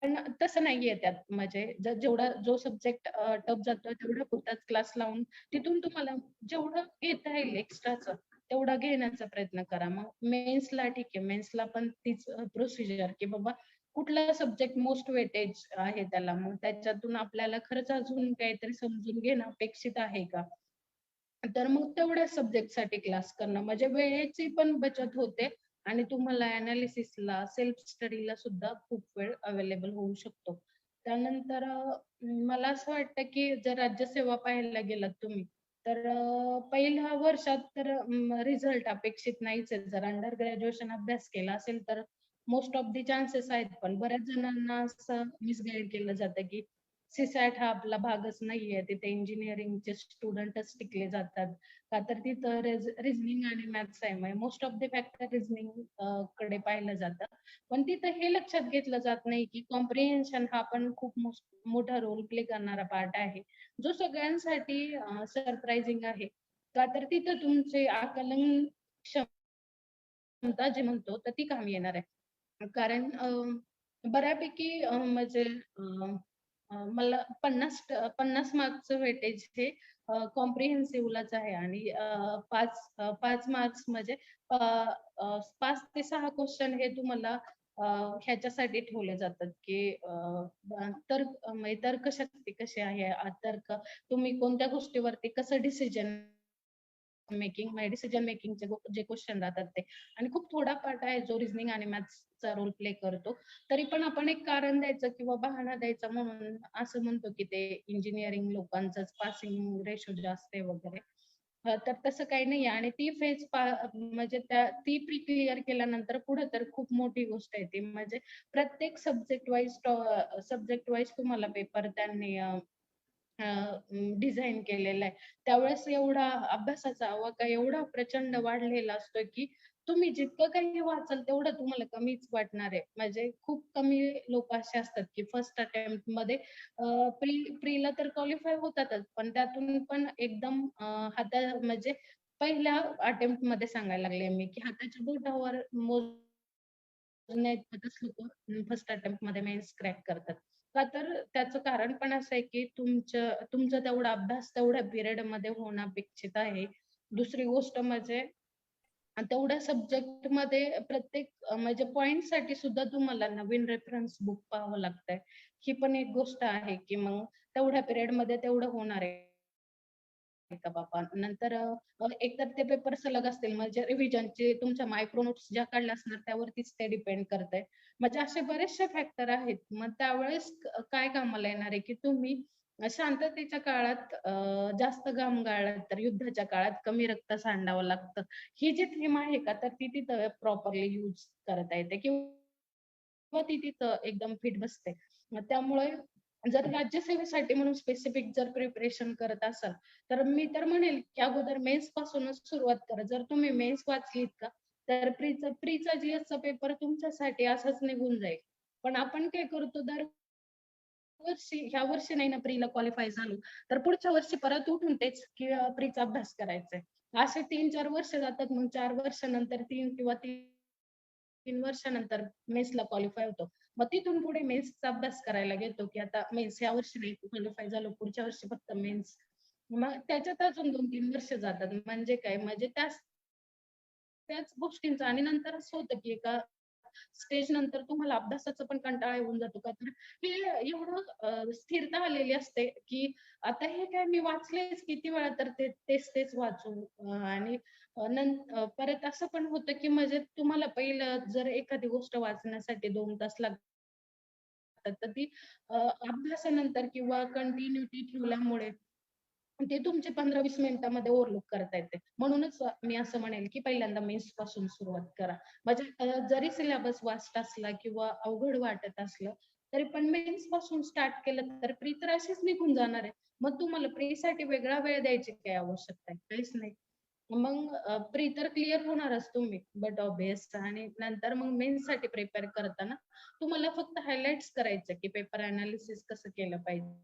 पण तसं नाहीये त्यात म्हणजे जेवढा जो सब्जेक्ट टफ जातोय तेवढा पुरताच क्लास लावून तिथून तुम्हाला जेवढं घेता येईल एक्स्ट्राचं तेवढा घेण्याचा प्रयत्न करा. मग मेन्सला ठीक आहे. मेन्सला पण तीच प्रोसिजर की बाबा कुठला सब्जेक्ट मोस्ट वेटेज आहे त्याला. मग त्याच्यातून आपल्याला खरंच अजून काहीतरी समजून घेणं अपेक्षित आहे का? तर मग तेवढ्या सब्जेक्टसाठी क्लास करणं म्हणजे वेळेची पण बचत होते आणि तुम्हाला एनालिसिसला, सेल्फ स्टडीला सुद्धा खूप वेळ अवेलेबल होऊ शकतो. त्यानंतर मला असं वाटतं, की जर राज्यसेवा पाहायला गेलात तुम्ही, तर पहिल्या वर्षात तर रिझल्ट अपेक्षित नाहीच आहे. जर अंडर ग्रॅज्युएशन अभ्यास केला असेल, तर मोस्ट ऑफ द चान्सेस आहेत. पण बऱ्याच जणांना असं मिसगाईड केलं जातं, की सी-सॅट हा आपला भागच नाहीये. तिथे इंजिनिअरिंगचे स्टुडंटच टिकले जातात. का तर तिथं रिझनिंग आणि मॅथ्स आहे. म्हणजे most of the factor reasoning कडे पाहिलं जातं. पण तिथं हे लक्षात घेतलं जात नाही, की कॉम्प्रिहेन्शन हा पण खूप मोठा रोल प्ले करणारा पार्ट आहे. जो सगळ्यांसाठी सरप्रायझिंग आहे. का तर तिथं तुमचे आकलन क्षमता जे म्हणतो, तर ती कामी येणार आहे. कारण बऱ्यापैकी म्हणजे मला 50 मार्क्सचं वेटेज हे कॉम्प्रिहेन्सिव्हलाच आहे आणि 5 मार्क्स म्हणजे अ, 5 ते 6 क्वेश्चन हे तुम्हाला ह्याच्यासाठी ठेवले जातात, की म्हणजे तर्कशक्ती कशी आहे, तर्क तुम्ही कोणत्या गोष्टीवरती कसं डिसिजन मेकिंगचे जे क्वेश्चन राहतात ते आणि खूप थोडा पार्ट आहे जो रिझनिंग आणि मॅथ्सचा रोल प्ले करतो. तरी पण आपण एक कारण द्यायचं किंवा बहाणा द्यायचा म्हणून असं म्हणतो, की ते इंजिनिअरिंग लोकांचंच पासिंग रेशो जास्त आहे वगैरे. तर तसं काही नाहीये आणि ती म्हणजे ती प्री क्लिअर केल्यानंतर पुढे तर खूप मोठी गोष्ट आहे ती. म्हणजे प्रत्येक सब्जेक्ट वाईज तुम्हाला पेपर त्यांनी डिझाइन केलेला आहे. त्यावेळेस एवढा अभ्यासाचा आवाका एवढा प्रचंड वाढलेला असतो, की तुम्ही जितकं काही वाचाल तेवढं तुम्हाला कमीच वाटणार आहे. म्हणजे खूप कमी लोकं असे असतात, की फर्स्ट अटेम्प्टमध्ये प्रीला तर क्वालिफाय होतातच. पण त्यातून पण एकदम म्हणजे पहिल्या अटेम्प्टमध्ये सांगायला लागले मी, की हाताच्या बोटावर मोजण्याइतपतच लोकं फर्स्ट अटेम्प्टमध्ये मेन्स क्रॅक करतात. का तर त्याचं कारण पण असं आहे, की तुमचा तेवढा अभ्यास तेवढ्या पिरियडमध्ये होणं अपेक्षित आहे. दुसरी गोष्ट म्हणजे तेवढ्या सब्जेक्टमध्ये प्रत्येक म्हणजे पॉइंटसाठी सुद्धा तुम्हाला नवीन रेफरन्स बुक पाहावं लागतंय. ही पण एक गोष्ट आहे, की मग तेवढ्या पिरियडमध्ये तेवढं होणार आहे का बाबा? नंतर एकतर ते पेपर सलग असतील म्हणजे रिव्हिजनचे तुमच्या मायक्रो नोट्स ज्या काढल्या असणार त्यावरतीच ते डिपेंड करतंय. म्हणजे असे बरेचसे फॅक्टर आहेत. मग त्यावेळेस काय कामाला येणार आहे, की तुम्ही शांततेच्या काळात जास्त घाम गाळला तर युद्धाच्या काळात कमी रक्त सांडावं लागतं. ही जी थीम आहे का, तर ती तिथं प्रॉपरली यूज करता येते किंवा ती तिथं एकदम फिट बसते. त्यामुळे जर राज्यसेवेसाठी म्हणून स्पेसिफिक जर प्रिपरेशन करत असाल, तर मी तर म्हणेल की अगोदर मेन्स पासूनच सुरुवात करा. जर तुम्ही मेन्स वाचलीत का, तर प्रीचा जीएसचा पेपर तुमच्यासाठी असाच निघून जाईल. पण आपण काय करतो, ह्या वर्षी नाही ना प्रीला क्वालिफाय झालो, तर पुढच्या वर्षी परत उठून तेच की प्रीचा अभ्यास करायचा आहे. असे 3-4 वर्ष जातात. मग 4 वर्षानंतर 3 किंवा 3 वर्षानंतर मेन्सला क्वालिफाय होतो. मग तिथून पुढे मेन्सचा अभ्यास करायला घेतो, की आता मेन्स या वर्षी नाही क्वालिफाय झालो, पुढच्या वर्षी फक्त मेन्स. मग त्याच्यात अजून 2-3 वर्ष जातात. म्हणजे काय, म्हणजे त्याच त्याच गोष्टींचं आणि नंतर असं होतं, की एका स्टेज नंतर तुम्हाला अभ्यासाचा पण कंटाळा येऊन जातो का, तर हे एवढं स्थिरता आलेली असते, की आता हे काय मी वाचलेच किती वेळा, तर तेच वाचू आणि परत असं पण होतं, की म्हणजे तुम्हाला पहिलं जर एखादी गोष्ट वाचण्यासाठी 2 तास लागतात, तर ती अभ्यासानंतर किंवा कंटिन्यूटी ठेवल्यामुळे ते तुमचे 15-20 मिनिटांमध्ये ओव्हरलूक करता येते. म्हणूनच मी असं म्हणेल, की पहिल्यांदा मेन्स पासून सुरुवात करा. म्हणजे जरी सिलेबस वास्ट असला किंवा अवघड वाटत असलं, तरी पण मेन्स पासून स्टार्ट केलं तर प्री तर अशीच निघून जाणार आहे. मग तुम्हाला प्रीसाठी वेगळा वेळ द्यायची काय आवश्यकता आहे? काहीच नाही. मग प्री तर क्लिअर होणारच तुम्ही, बट ऑब्वियस आणि नंतर मग मेन्ससाठी प्रिपेअर करताना तुम्हाला फक्त हायलाइट्स करायचं, की पेपर एनालिसिस कसं केलं पाहिजे.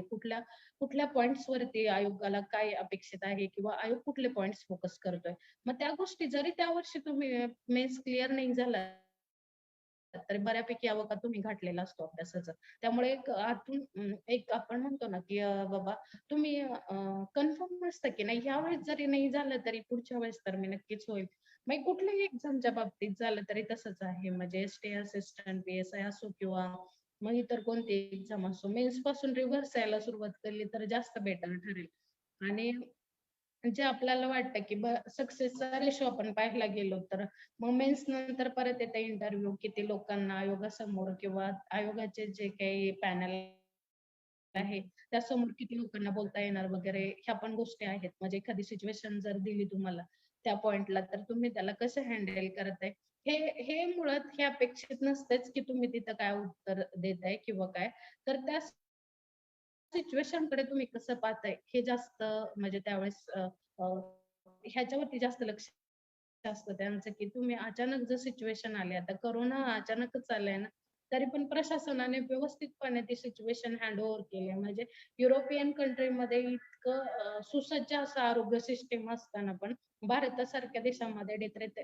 कुठल्या कुठल्या पॉइंट्स वरती आयोगाला काय अपेक्षित आहे किंवा आयोग कुठले पॉइंट्स फोकस करतोय. मग त्या गोष्टी जरी त्या वर्षी तुम्ही मेन्स क्लिअर नाही झाला, तर बऱ्यापैकी अवका तुम्ही घातलेला असतो अभ्यासाचा. त्यामुळे एक आतून एक आपण म्हणतो ना, की बाबा तुम्ही कन्फर्म नसतं, की नाही ह्यावेळेस जरी नाही झालं तरी पुढच्या वेळेस तर मी नक्कीच होईल. मग कुठल्याही एक्झामच्या बाबतीत झालं तरी तसंच आहे. म्हणजे एस-टी असिस्टंट, पी-एस-आय असो किंवा मग इतर कोणती एक्झाम असो, मेन्स पासून रिव्हर्स यायला सुरुवात केली तर जास्त बेटर ठरेल. आणि जे आपल्याला वाटतं, की सक्सेसचा रेशो आपण पाहायला गेलो तर मग मेन्स नंतर परत येते इंटरव्ह्यू, किती लोकांना आयोगासमोर किंवा आयोगाचे जे काही पॅनल आहे, त्यासमोर किती लोकांना बोलता येणार वगैरे ह्या पण गोष्टी आहेत. म्हणजे एखादी सिच्युएशन जर दिली तुम्हाला त्या पॉइंटला, तर तुम्ही त्याला कसं हँडल करताय. हे हे मुळात हे अपेक्षित नसतेच, की तुम्ही तिथं काय उत्तर देताय किंवा काय. तर त्या सिच्युएशनकडे तुम्ही कसं पाहताय हे जास्त म्हणजे त्यावेळेस अ, ह्याच्यावरती जास्त लक्ष असतं त्यांचं, की तुम्ही अचानक जर सिच्युएशन आली, आता कोरोना अचानकच आलाय ना, तरी पण प्रशासनाने व्यवस्थितपणे ती सिच्युएशन हँडओव्हर केली. म्हणजे युरोपियन कंट्रीमध्ये इतकं सुसज्ज असं आरोग्य सिस्टम असताना पण भारतासारख्या देशामध्ये डेथ रेट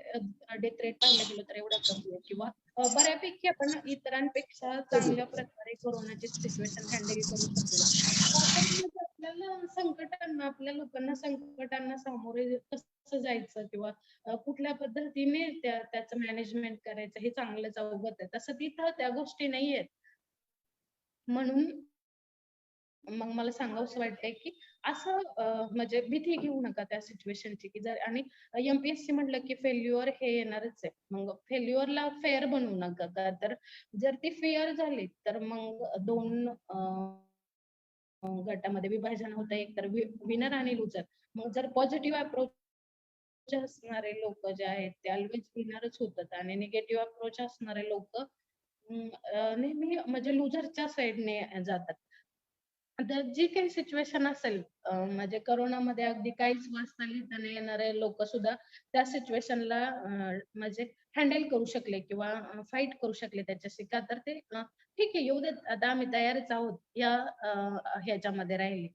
पाहायला गेलं तर एवढा कमी आहे किंवा बऱ्यापैकी आपण इतरांपेक्षा चांगल्या प्रकारे कोरोनाची सिच्युएशन हँडल करू शकलो. तर म्हणजे आपल्याला आपल्या लोकांना संकटांना सामोरे कसं जायचं किंवा कुठल्या पद्धतीने त्याचं मॅनेजमेंट करायचं हे चांगलंच अवगत आहे. तसं तिथं त्या गोष्टी नाहीयेत. म्हणून मग मला सांगावसं वाटतंय, की असं म्हणजे भीती घेऊ नका त्या सिच्युएशनची, की जर आणि एम-पी-एस-सी म्हटलं, की फेल्युअर हे येणारच आहे. मग फेल्युअरला फेअर बनवू नका. का तर जर ती फेअर झाली, तर मग 2 गटामध्ये विभाजन होतं. एक तर विनर आणि लुजर. मग जर पॉझिटिव्ह अप्रोच असणारे लोकं जे आहेत, ते ऑल्वेज विनरच होतात आणि निगेटिव्ह अप्रोच असणारे लोकं नेहमी म्हणजे लुजरच्या साइडने जातात. आता जी काही सिच्युएशन असेल म्हणजे कोरोनामध्ये अगदी काहीच वाचता लिहिता नाही येणारे लोकं सुद्धा त्या सिच्युएशनला म्हणजे हँडल करू शकले किंवा फाईट करू शकले त्याच्याशी. का तर ते ठीक आहे येऊ देत, आता आम्ही तयारच आहोत या ह्याच्यामध्ये राहिले.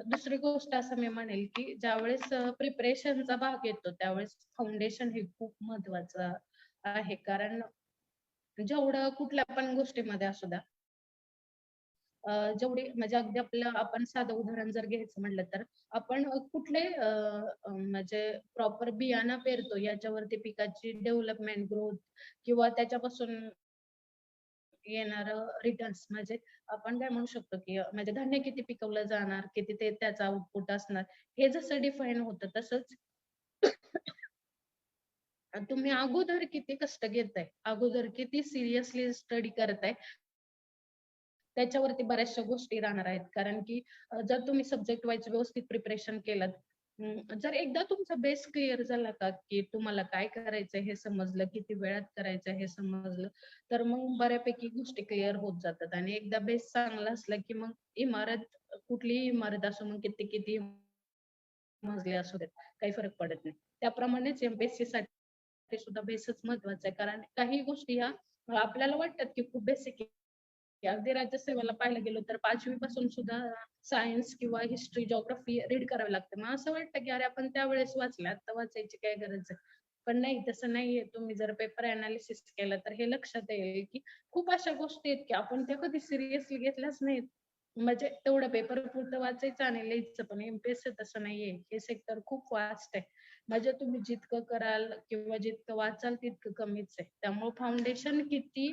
दुसरी गोष्ट असं मी म्हणेल, की ज्यावेळेस प्रिपरेशनचा भाग येतो, त्यावेळेस फाउंडेशन हे खूप महत्वाचं आहे. कारण जेवढं कुठल्या पण गोष्टीमध्ये असू द्या, जेवढी म्हणजे अगदी आपलं आपण साधं उदाहरण जर घ्यायचं म्हटलं तर आपण कुठले म्हणजे प्रॉपर बियाणं पेरतो याच्यावरती पिकाची डेव्हलपमेंट, ग्रोथ किंवा त्याच्यापासून येणारं रिटर्न्स म्हणजे आपण काय म्हणू शकतो, की म्हणजे धान्य किती पिकवलं जाणार, किती ते त्याचा आउटपुट असणार, हे जसं डिफाईन होतं तसंच तुम्ही अगोदर किती कष्ट घेताय, अगोदर किती सिरियसली स्टडी करताय, त्याच्यावरती बऱ्याचशा गोष्टी राहणार आहेत. कारण की जर तुम्ही सब्जेक्ट वाईज व्यवस्थित प्रिपरेशन केलं, जर एकदा तुमचा बेस क्लिअर झाला का, की तुम्हाला काय करायचंय हे समजलं, किती वेळात करायचं हे समजलं, तर मग बऱ्यापैकी गोष्टी क्लिअर होत जातात. आणि एकदा बेस चांगला असला, की मग इमारत, कुठलीही इमारत असो, मग किती किती मजले असू देत, काही फरक पडत नाही. त्याप्रमाणेच एमपीएससी साठी सुद्धा बेसच महत्वाचा आहे. कारण काही गोष्टी ह्या आपल्याला वाटतात की खूप बेसिक आहे. अगदी राज्यसेवेला पाहायला गेलो तर 5वी पासून सुद्धा सायन्स किंवा हिस्ट्री, जिओग्राफी रीड करावी लागते. मग असं वाटतं की अरे आपण त्यावेळेस वाचलं, आता वाचायची काय गरज आहे. पण नाही, तसं नाहीये. तुम्ही जर पेपर अनालिसिस केलं तर हे लक्षात येईल की खूप अशा गोष्टी आहेत की आपण त्या कधी सिरियसली घेतल्याच नाहीत. म्हणजे तेवढं पेपर पुरतं वाचायचं आणि लिहायचं. पण एमपीएससी तसं नाहीये. हे सेक्टर खूप वास्ट आहे. म्हणजे तुम्ही जितकं कराल किंवा जितकं वाचाल तितकं कमीच आहे. त्यामुळे फाउंडेशन किती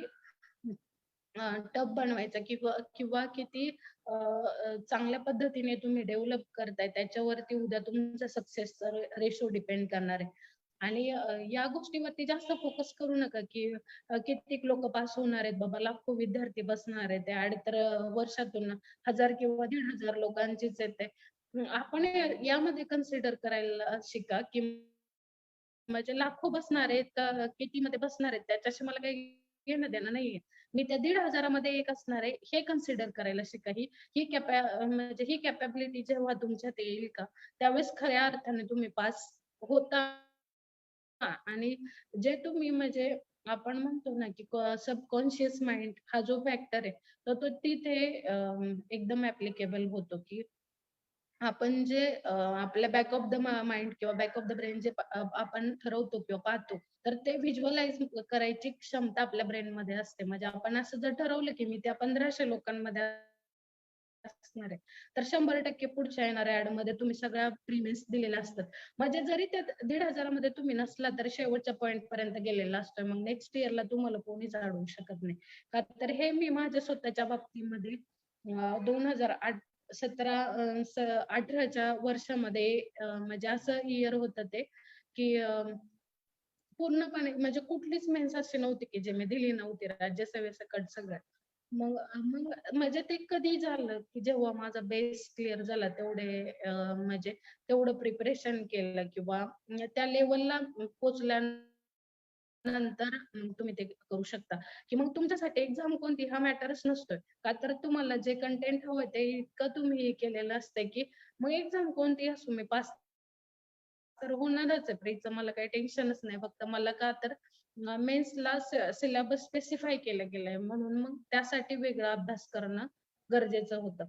टफ बनवायचा किंवा किंवा किती चांगल्या पद्धतीने तुम्ही डेव्हलप करताय त्याच्यावरती उद्या तुमचा सक्सेसचा रेशो डिपेंड करणार आहे. आणि या गोष्टीवरती जास्त फोकस करू नका की कित्येक लोक पास होणार आहेत बाबा, लाखो विद्यार्थी बसणार आहेत आणि तर वर्षातून 1000 किंवा 1500 लोकांचीच येते. आपण यामध्ये कन्सिडर करायला शिका की म्हणजे लाखो बसणार आहेत का कितीमध्ये बसणार आहेत त्याच्याशी मला काही घेणं देणं नाहीये. मी त्या 1,500 मध्ये एक असणार आहे हे कन्सिडर करायला शिका. ही ही म्हणजे ही कॅपॅबिलिटी जेव्हा तुमच्यात येईल का, त्यावेळेस खऱ्या अर्थाने तुम्ही पास होता. आणि जे तुम्ही म्हणजे आपण म्हणतो ना, की सबकॉन्शियस माइंड हा जो फॅक्टर आहे, तर तो तिथे एकदम ॲप्लिकेबल होतो, की आपण जे आपल्या बॅक ऑफ द माइंड किंवा बॅक ऑफ द ब्रेन जे आपण ठरवतो किंवा पाहतो, तर ते व्हिज्युअलाइज करायची क्षमता आपल्या ब्रेनमध्ये असते. म्हणजे आपण असं जर ठरवलं, की मी त्या 1500 लोकांमध्ये असणार आहे, तर 100% पुढच्या येणाऱ्या ॲडमध्ये तुम्ही सगळ्या प्रिमिस दिलेल्या असतात. म्हणजे जरी त्या 1,500 मध्ये तुम्ही नसला, तर शेवटच्या पॉइंट पर्यंत गेलेला असतोय. मग नेक्स्ट इयरला तुम्हाला कोणीच अडवू शकत नाही. का तर हे मी माझ्या स्वतःच्या बाबतीमध्ये 2008 17 18च्या वर्षामध्ये म्हणजे असं इयर होतं ते, की पूर्णपणे म्हणजे कुठलीच मेन्स अशी नव्हती, की जे मी दिली नव्हती राज्यसेवेसकट सगळ्या. मग म्हणजे ते कधी झालं, की जेव्हा माझा बेस क्लिअर झाला तेवढे म्हणजे तेवढं प्रिपरेशन केलं किंवा त्या लेव्हलला पोहोचल्यानंतर तुम्ही ते करू शकता, की मग तुमच्यासाठी एक्झाम कोणती हा मॅटरच नसतोय. का तर तुम्हाला जे कंटेंट हवंय ते इतकं तुम्ही हे केलेलं असतंय, की मग एक्झाम कोणतीही असो मी पास तर होणारच आहे. प्रीचं मला काही टेन्शनच नाही. फक्त मला का तर मेन्सला सिलेबस स्पेसिफाय केलं गेलंय म्हणून मग त्यासाठी वेगळा अभ्यास करणं गरजेचं होतं.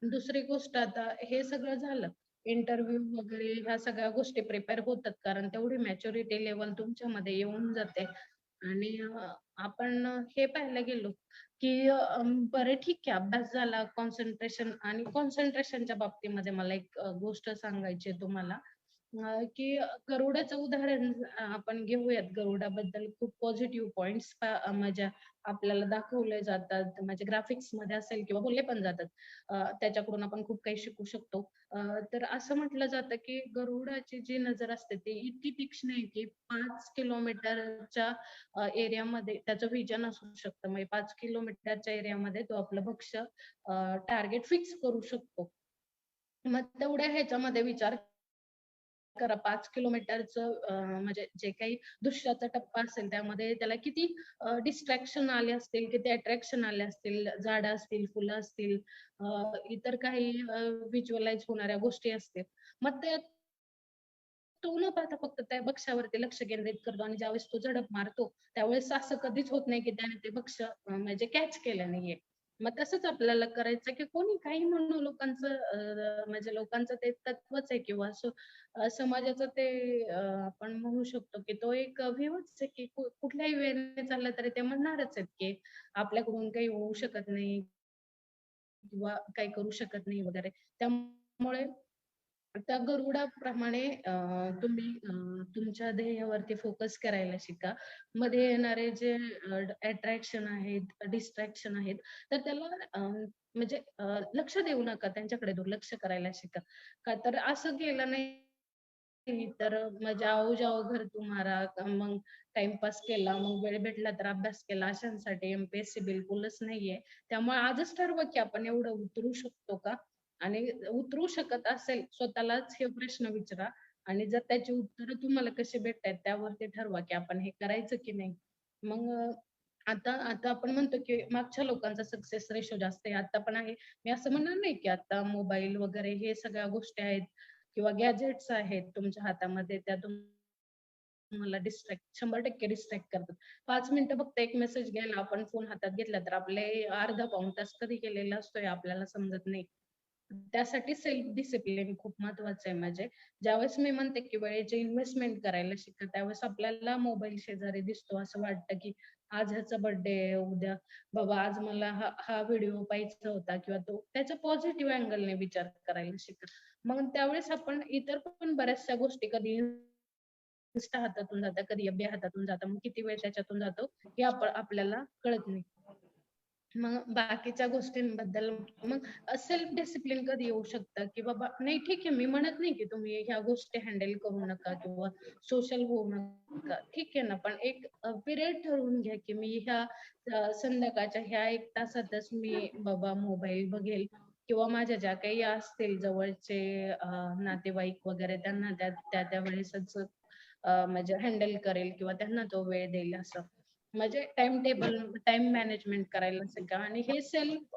दुसरी गोष्ट आता हे सगळं झालं. इंटरव्ह्यू वगैरे ह्या सगळ्या गोष्टी प्रिपेअर होतात कारण तेवढी मॅच्युरिटी लेव्हल तुमच्यामध्ये येऊन जाते. आणि आपण हे पाहायला गेलो, की बरं ठीक आहे अभ्यास झाला, कॉन्सन्ट्रेशन, आणि कॉन्सन्ट्रेशनच्या बाबतीमध्ये मला एक गोष्ट सांगायची आहे तुम्हाला. की गरुडाचं उदाहरण आपण घेऊयात. गरुडाबद्दल खूप पॉझिटिव्ह पॉइंट्स म्हणजे आपल्याला दाखवले जातात. म्हणजे ग्राफिक्समध्ये असेल किंवा बोलले पण जातात. त्याच्याकडून आपण खूप काही शिकू शकतो. तर असं म्हटलं जातं, की गरुडाची जी नजर असते ती इतकी तीक्ष्ण आहे, की 5 किलोमीटरच्या एरियामध्ये त्याचं व्हिजन असू शकतं. म्हणजे 5 किलोमीटरच्या एरियामध्ये तो आपलं भक्ष्य टार्गेट फिक्स करू शकतो. मग तेवढ्या ह्याच्यामध्ये विचार करा 5 किलोमीटरचं म्हणजे जे काही दृश्याचा टप्पा असेल त्यामध्ये त्याला किती डिस्ट्रॅक्शन आले असतील, किती अट्रॅक्शन आले असतील, झाडं असतील, फुलं असतील, इतर काही व्हिज्युअलाइज होणाऱ्या गोष्टी असतील. मग ते तो न पाहता फक्त त्या भक्ष्यावरती लक्ष केंद्रित करतो आणि ज्यावेळेस तो झडप मारतो, त्यावेळेस असं कधीच होत नाही, की त्याने ते भक्ष्य म्हणजे कॅच केलं नाहीये. मग तसंच आपल्याला करायचं, की कोणी काही म्हणू लोकांचं म्हणजे लोकांचं ते तत्वच आहे किंवा समाजाचं ते आपण म्हणू शकतो, की तो एक व्ह्यूच आहे, की कुठल्याही वेळेने चाललं तरी ते म्हणणारच आहेत, की आपल्याकडून काही होऊ शकत नाही किंवा काही करू शकत नाही वगैरे. त्यामुळे त्या गरुडाप्रमाणे तुम्ही तुमच्या ध्येयावरती फोकस करायला शिका. मध्ये येणारे जे अट्रॅक्शन आहेत, डिस्ट्रॅक्शन आहेत, तर त्याला म्हणजे लक्ष देऊ नका. त्यांच्याकडे दुर्लक्ष करायला शिका. का तर असं केलं नाही तर मग जाओ जाओ घर तुम्हारा, मग टाईमपास केला, मग वेळ भेटला तर अभ्यास केला. अशांसाठी एम-पी-एस-सी बिलकुलच नाहीये. त्यामुळे आजच ठरवा की आपण एवढं उतरू शकतो का? आणि उतरू शकत असेल स्वतःलाच हे प्रश्न विचारा आणि जर त्याची उत्तरं तुम्हाला कशी भेटतायत त्यावरती ठरवा, की आपण हे करायचं की नाही. मग आता आता आपण म्हणतो, की मागच्या लोकांचा सक्सेस रेशो जास्त आहे. आता पण आहे. मी असं म्हणणार नाही, की आता मोबाईल वगैरे हे सगळ्या गोष्टी आहेत किंवा गॅजेट्स आहेत तुमच्या हातामध्ये त्या तुम्हाला 100% डिस्ट्रॅक्ट करतात. 5 मिनिटं फक्त एक मेसेज घ्यायला आपण फोन हातात घेतला तर आपले अर्धा पाऊण तास कधी गेलेला असतो हे आपल्याला समजत नाही. त्यासाठी सेल्फ डिसिप्लिन खूप महत्वाचं आहे म्हणजे ज्यावेळेस मी म्हणते की वेळेची इन्व्हेस्टमेंट करायला शिका त्यावेळेस आपल्याला मोबाईल शेजारी दिसतो असं वाटतं की आज ह्याचा बर्थडे आहे उद्या बाबा आज मला हा हा व्हिडिओ पाहायचा होता किंवा तो त्याचा पॉझिटिव्ह अँगलने विचार करायला शिका. मग त्यावेळेस आपण इतर पण बऱ्याचशा गोष्टी कधी Insta हातातून जातं, कधी FB हातातून जातं. मग किती वेळ त्याच्यातून जातो हे आपल्याला कळत नाही. मग बाकीच्या गोष्टींबद्दल मग सेल्फ डिसिप्लिन कधी येऊ शकतं, की बाबा नाही ठीक आहे, मी म्हणत नाही की तुम्ही ह्या गोष्टी हँडल करू नका किंवा सोशल होऊ नका. ठीक आहे ना, पण एक पिरियड ठरवून घ्या, की मी ह्या संध्याकाळच्या ह्या 1 तासातच मी बाबा मोबाईल बघेल किंवा माझ्या ज्या काही असतील जवळचे नातेवाईक वगैरे त्यांना त्या त्या त्या वेळेसच म्हणजे हँडल करेल किंवा त्यांना तो वेळ देईल असं. म्हणजे टाइम टेबल, टाइम मॅनेजमेंट करायला शिका आणि हे सेल्फ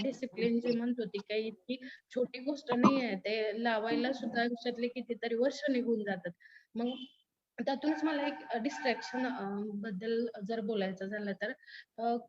डिसिप्लिन जे म्हणतो ती काही इतकी छोटी गोष्ट नाही आहे. ते लावायला सुद्धा आयुष्यातले कितीतरी वर्ष निघून जातात. मग त्यातूनच मला एक डिस्ट्रॅक्शन बद्दल जर बोलायचं झालं तर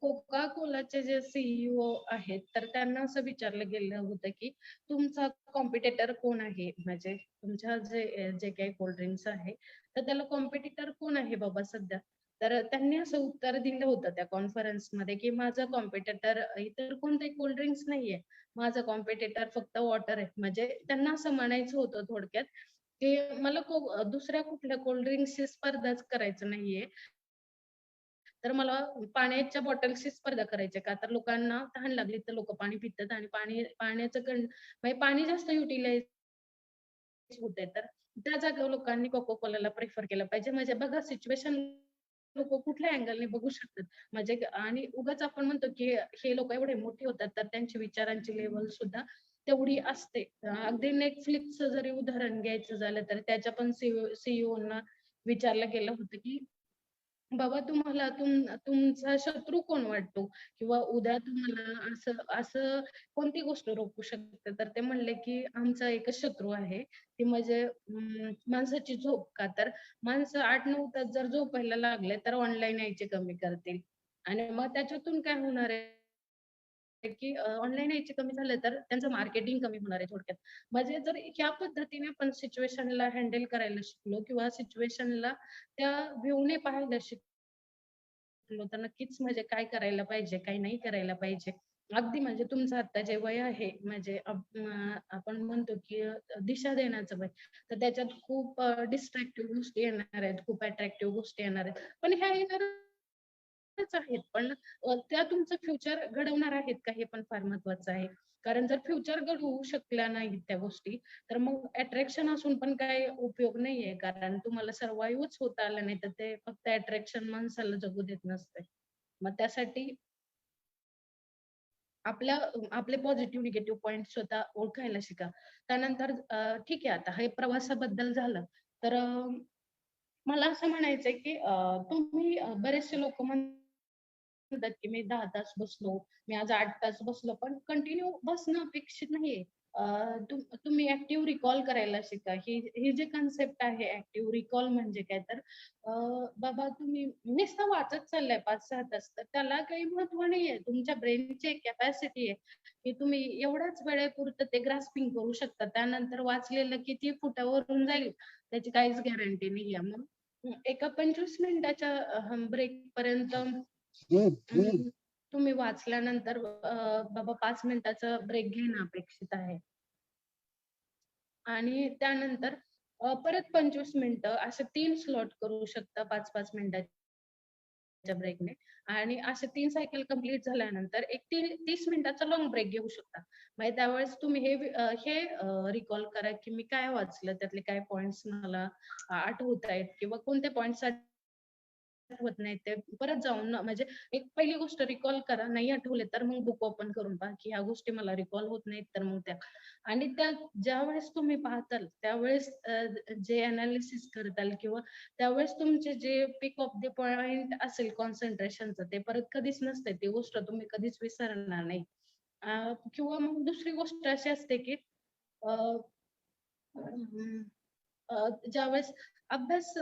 कोका कोलाचे जे सीईओ आहेत तर त्यांना असं विचारलं गेलं होतं की तुमचा कॉम्पिटिटर कोण आहे म्हणजे तुमच्या जे जे काही कोल्ड ड्रिंक्स आहे तर त्याला कॉम्पिटिटर कोण आहे बाबा सध्या तर त्यांनी असं उत्तर दिलं होतं त्या कॉन्फरन्समध्ये की माझा कॉम्पिटिटर इतर कोणतेही कोल्ड ड्रिंक्स नाहीये माझा कॉम्पिटिटर फक्त वॉटर आहे म्हणजे त्यांना असं म्हणायचं होतं थोडक्यात की मला दुसऱ्या कुठल्या कोल्ड ड्रिंक्सची स्पर्धाच करायचं नाहीये तर मला पाण्याच्या बॉटल्सची स्पर्धा करायची आहे का तर लोकांना तहान लागली तर लोक पाणी पितात आणि पाण्याचं म्हणजे पाणी जास्त युटिलाइज होते तर त्या जागेवर लोकांनी कोको कोलाला प्रिफर केलं पाहिजे म्हणजे बघा सिच्युएशन लोक कुठल्या अँगलने बघू शकतात म्हणजे आणि उगाच आपण म्हणतो की हे लोक एवढे मोठे होतात तर त्यांची विचारांची लेवल सुद्धा तेवढी असते अगदी नेटफ्लिक्सचं जरी उदाहरण घ्यायचं झालं तर त्याच्या पण सीईओ ना विचारलं गेलं होतं की बाबा तुम्हाला तुमचा शत्रू कोण वाटतो? किंवा उद्या तुम्हाला असं असं कोणती गोष्ट रोखू शकते? तर ते म्हणले, की आमचा एकच शत्रू आहे. ती म्हणजे माणसाची झोप. का तर माणसं 8-9 तास जर झोपायला लागले, तर ऑनलाईन यायचे कमी करतील. आणि मग त्याच्यातून काय होणार आहे? की ऑनलाईन यायचे कमी झालं, तर त्यांचं मार्केटिंग कमी होणार आहे थोडक्यात. म्हणजे जर ह्या पद्धतीने आपण सिच्युएशनला हँडल करायला शिकलो किंवा सिच्युएशनला त्या व्ह्यूने पाहायला शिकलो तर नक्कीच म्हणजे काय करायला पाहिजे, काय नाही करायला पाहिजे. अगदी म्हणजे तुमचं आता जे वय आहे म्हणजे आपण म्हणतो की दिशा देण्याचं वय. तर त्याच्यात खूप डिस्ट्रॅक्टिव्ह गोष्टी येणार आहेत, खूप अट्रॅक्टिव्ह गोष्टी येणार आहेत. पण ह्या येणारच आहेत. पण त्या तुमचं फ्युचर घडवणार आहेत का हे पण फार महत्वाचं आहे. कारण जर फ्युचर घडवू शकल्या नाहीत त्या गोष्टी, तर मग अट्रॅक्शन असून पण काही उपयोग नाहीये. कारण तुम्हाला सर्व्हाइव्हच होता आलं नाही, तर ते फक्त अट्रॅक्शन माणसाला जगू देत नसते. मग त्यासाठी आपले पॉझिटिव्ह, निगेटिव्ह पॉइंट स्वतः ओळखायला शिका. त्यानंतर ठीक आहे आता हे प्रवासाबद्दल झालं. तर मला असं म्हणायचंय, की तुम्ही बरेचसे लोकं म्हणतात, की मी 10 तास बसलो, मी आज 8 तास बसलो, पण कंटिन्यू बसणं अपेक्षित नाहीये. अ, तुम्ही ॲक्टिव्ह रिकॉल करायला शिका. ही ही जी कन्सेप्ट आहे ॲक्टिव्ह रिकॉल म्हणजे काय तर अ, बाबा तुम्ही नुसतं वाचत चाललाय 5-6 तास, तर त्याला काही महत्त्व नाहीये. तुमच्या ब्रेनची कॅपॅसिटी आहे, की तुम्ही एवढ्याच वेळेपुरतं ते ग्रास्पिंग करू शकता. त्यानंतर वाचलेलं किती फुटावरून जाईल त्याची काहीच गॅरंटी नाहीये. मग एका 25 मिनिटाच्या ब्रेकपर्यंत तुम्ही वाचल्यानंतर बाबा 5 मिनिटाचा ब्रेक घेणं अपेक्षित आहे. आणि त्यानंतर परत 25 मिनिटं असे 3 स्लॉट करू शकता 5-5 मिनिटाच्या ब्रेकने आणि असे 3 सायकल कंप्लीट झाल्यानंतर एक 30 मिनिटाचा लाँग ब्रेक घेऊ शकता. म्हणजे त्यावेळेस तुम्ही हे रिकॉल करा, की मी काय वाचलं, त्यातले काय पॉइंट्स मला आठवतायत किंवा कोणत्या पॉइंट्ससाठी आठवत नाही ते परत जाऊन ना म्हणजे एक पहिली गोष्ट रिकॉल करा. नाही आठवले तर मग बुक ओपन करून पहा, की ह्या गोष्टी मला रिकॉल होत नाहीत तर मग त्या आणि त्या ज्यावेळेस तुम्ही पाहताल त्यावेळेस जे एनालिसिस करताल किंवा त्यावेळेस तुमचे जे पिक ऑफ द पॉइंट असेल कॉन्सन्ट्रेशनचं ते परत कधीच नसते. ती गोष्ट तुम्ही कधीच विसरणार नाही. किंवा मग दुसरी गोष्ट अशी असते, की अ, अं, ज्यावेळेस अभ्यास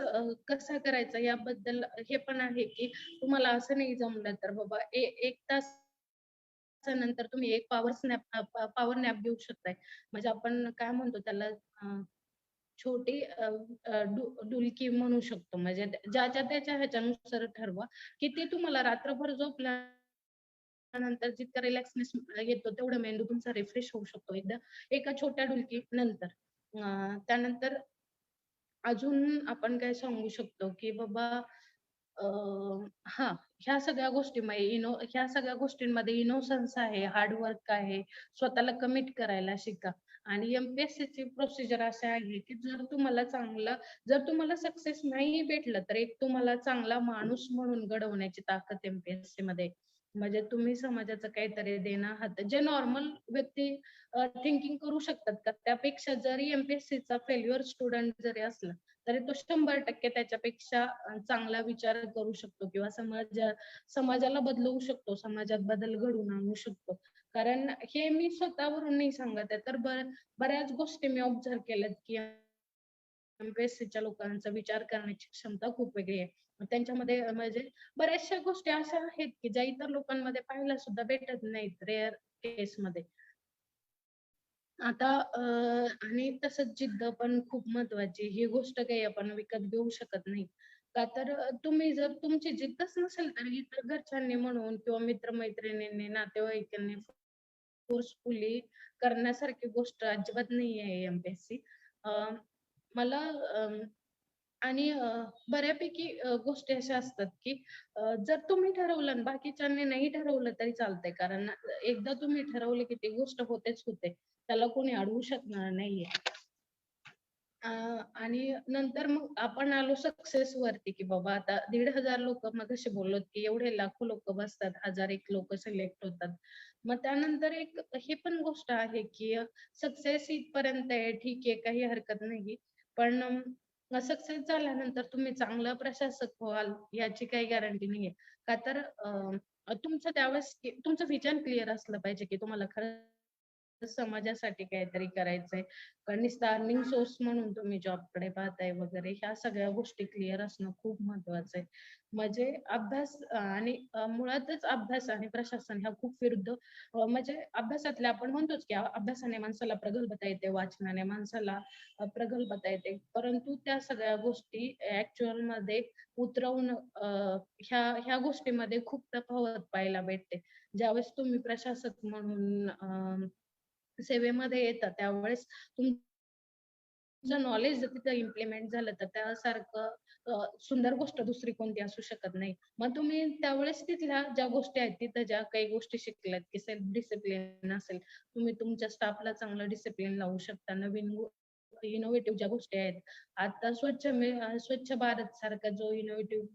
कसा करायचा याबद्दल हे पण आहे, की तुम्हाला असं नाही जमलं तर बाबा 1 तासानंतर तुम्ही एक पॉवर नॅप घेऊ शकताय. म्हणजे आपण काय म्हणतो त्याला छोटी डुलकी म्हणू शकतो. म्हणजे ज्याच्या त्याच्या ह्याच्यानुसार ठरवा, की ते तुम्हाला रात्रभर झोपल्यानंतर जितका रिलॅक्सनेस येतो तेवढा मेंदू तुमचा रिफ्रेश होऊ शकतो एकदा एका छोट्या डुलकीनंतर. त्यानंतर अजून आपण काय सांगू शकतो, की बाबा अ, हां, ह्या सगळ्या गोष्टींमध्ये इनोसन्स आहे, हार्ड वर्क आहे, स्वतःला कमिट करायला शिका आणि एम-पी-एस-सीची प्रोसिजर अशी आहे, की जर तुम्हाला सक्सेस नाही भेटलं, तर एक तुम्हाला चांगला माणूस म्हणून घडवण्याची ताकद एम-पी-एस-सीमध्ये आहे. म्हणजे तुम्ही समाजाचं काहीतरी देणं आहात. जे नॉर्मल व्यक्ती थिंकिंग करू शकतात का, त्यापेक्षा जरी एम-पी-एस-सीचा फेल्युअर स्टुडंट जरी असला, तरी तो 100% त्याच्यापेक्षा चांगला विचार करू शकतो किंवा समाजाला बदलवू शकतो, समाजात बदल घडवून आणू शकतो. कारण हे मी स्वतःवरून नाही सांगत आहे, तर बऱ्याच गोष्टी मी ऑब्झर्व्ह केल्यात, की एम-पी-एस-सीच्या लोकांचा विचार करण्याची क्षमता खूप वेगळी आहे. त्यांच्यामध्ये म्हणजे बऱ्याचशा गोष्टी अशा आहेत, की ज्या इतर लोकांमध्ये पाहायला सुद्धा भेटत नाहीत, रेअर केसमध्ये. आता आणि तसंच जिद्द पण खूप महत्वाची. ही गोष्ट काही आपण विकत घेऊ शकत नाही. का तर तुम्ही जर तुमची जिद्दच नसेल तर इतर घरच्यांनी म्हणून किंवा मित्र-मैत्रिणींनी, नातेवाईकांनी फोर्सफुली करण्यासारखी गोष्ट अजिबात नाही आहे एम-पी-एस-सी. मला आणि बऱ्यापैकी गोष्टी अशा असतात, की जर तुम्ही ठरवलं आणि बाकीच्यांनी नाही ठरवलं तरी चालतंय. कारण एकदा तुम्ही ठरवले, की ती गोष्ट होतेच होते. त्याला कोणी अडवू शकणार नाहीये. अ, आणि नंतर मग आपण आलो सक्सेसवरती, की बाबा आता 1,500 लोकं मगाशी बोललोत, की एवढे लाखो लोकं बसतात, 1001 लोकं सिलेक्ट होतात. मग त्यानंतर एक ही पण गोष्ट आहे, की सक्सेस इथपर्यंत आहे, ठीक आहे, काही हरकत नाही. पण सक्सेस झाल्यानंतर तुम्ही चांगला प्रशासक व्हाल याची काही गॅरंटी नाहीये. का तर तुमचं त्यावेळेस तुमचं व्हिजन क्लिअर असलं पाहिजे, की तुम्हाला खरंच समाजासाठी काहीतरी करायचंय. कारण नुसतं अर्निंग सोर्स म्हणून तुम्ही जॉबकडे पाहताय वगैरे ह्या सगळ्या गोष्टी क्लिअर असणं खूप महत्वाचं आहे. म्हणजे अभ्यास आणि मुळातच अभ्यास आणि प्रशासन ह्या खूप विरुद्ध म्हणजे अभ्यासातले आपण म्हणतोच की अभ्यासाने माणसाला प्रगल्भता येते, वाचनाने माणसाला प्रगल्भता येते. परंतु त्या सगळ्या गोष्टी ॲक्चुअलमध्ये उतरवून ह्या ह्या गोष्टीमध्ये खूप तफावत पाहायला भेटते. ज्यावेळेस तुम्ही प्रशासक म्हणून सेवेमध्ये येतं त्यावेळेस तुमचं नॉलेज जर तिथं इम्प्लिमेंट झालं तर त्यासारखं सुंदर गोष्ट दुसरी कोणती असू शकत नाही. मग तुम्ही त्यावेळेस तिथल्या ज्या गोष्टी आहेत, तिथं ज्या काही गोष्टी शिकल्यात, की सेल्फ डिसिप्लिन असेल, तुम्ही तुमच्या स्टाफला चांगलं डिसिप्लिन लावू शकता. नवीन इनोव्हेटिव्ह ज्या गोष्टी आहेत. आता स्वच्छ भारत सारखा जो इनोव्हेटिव्ह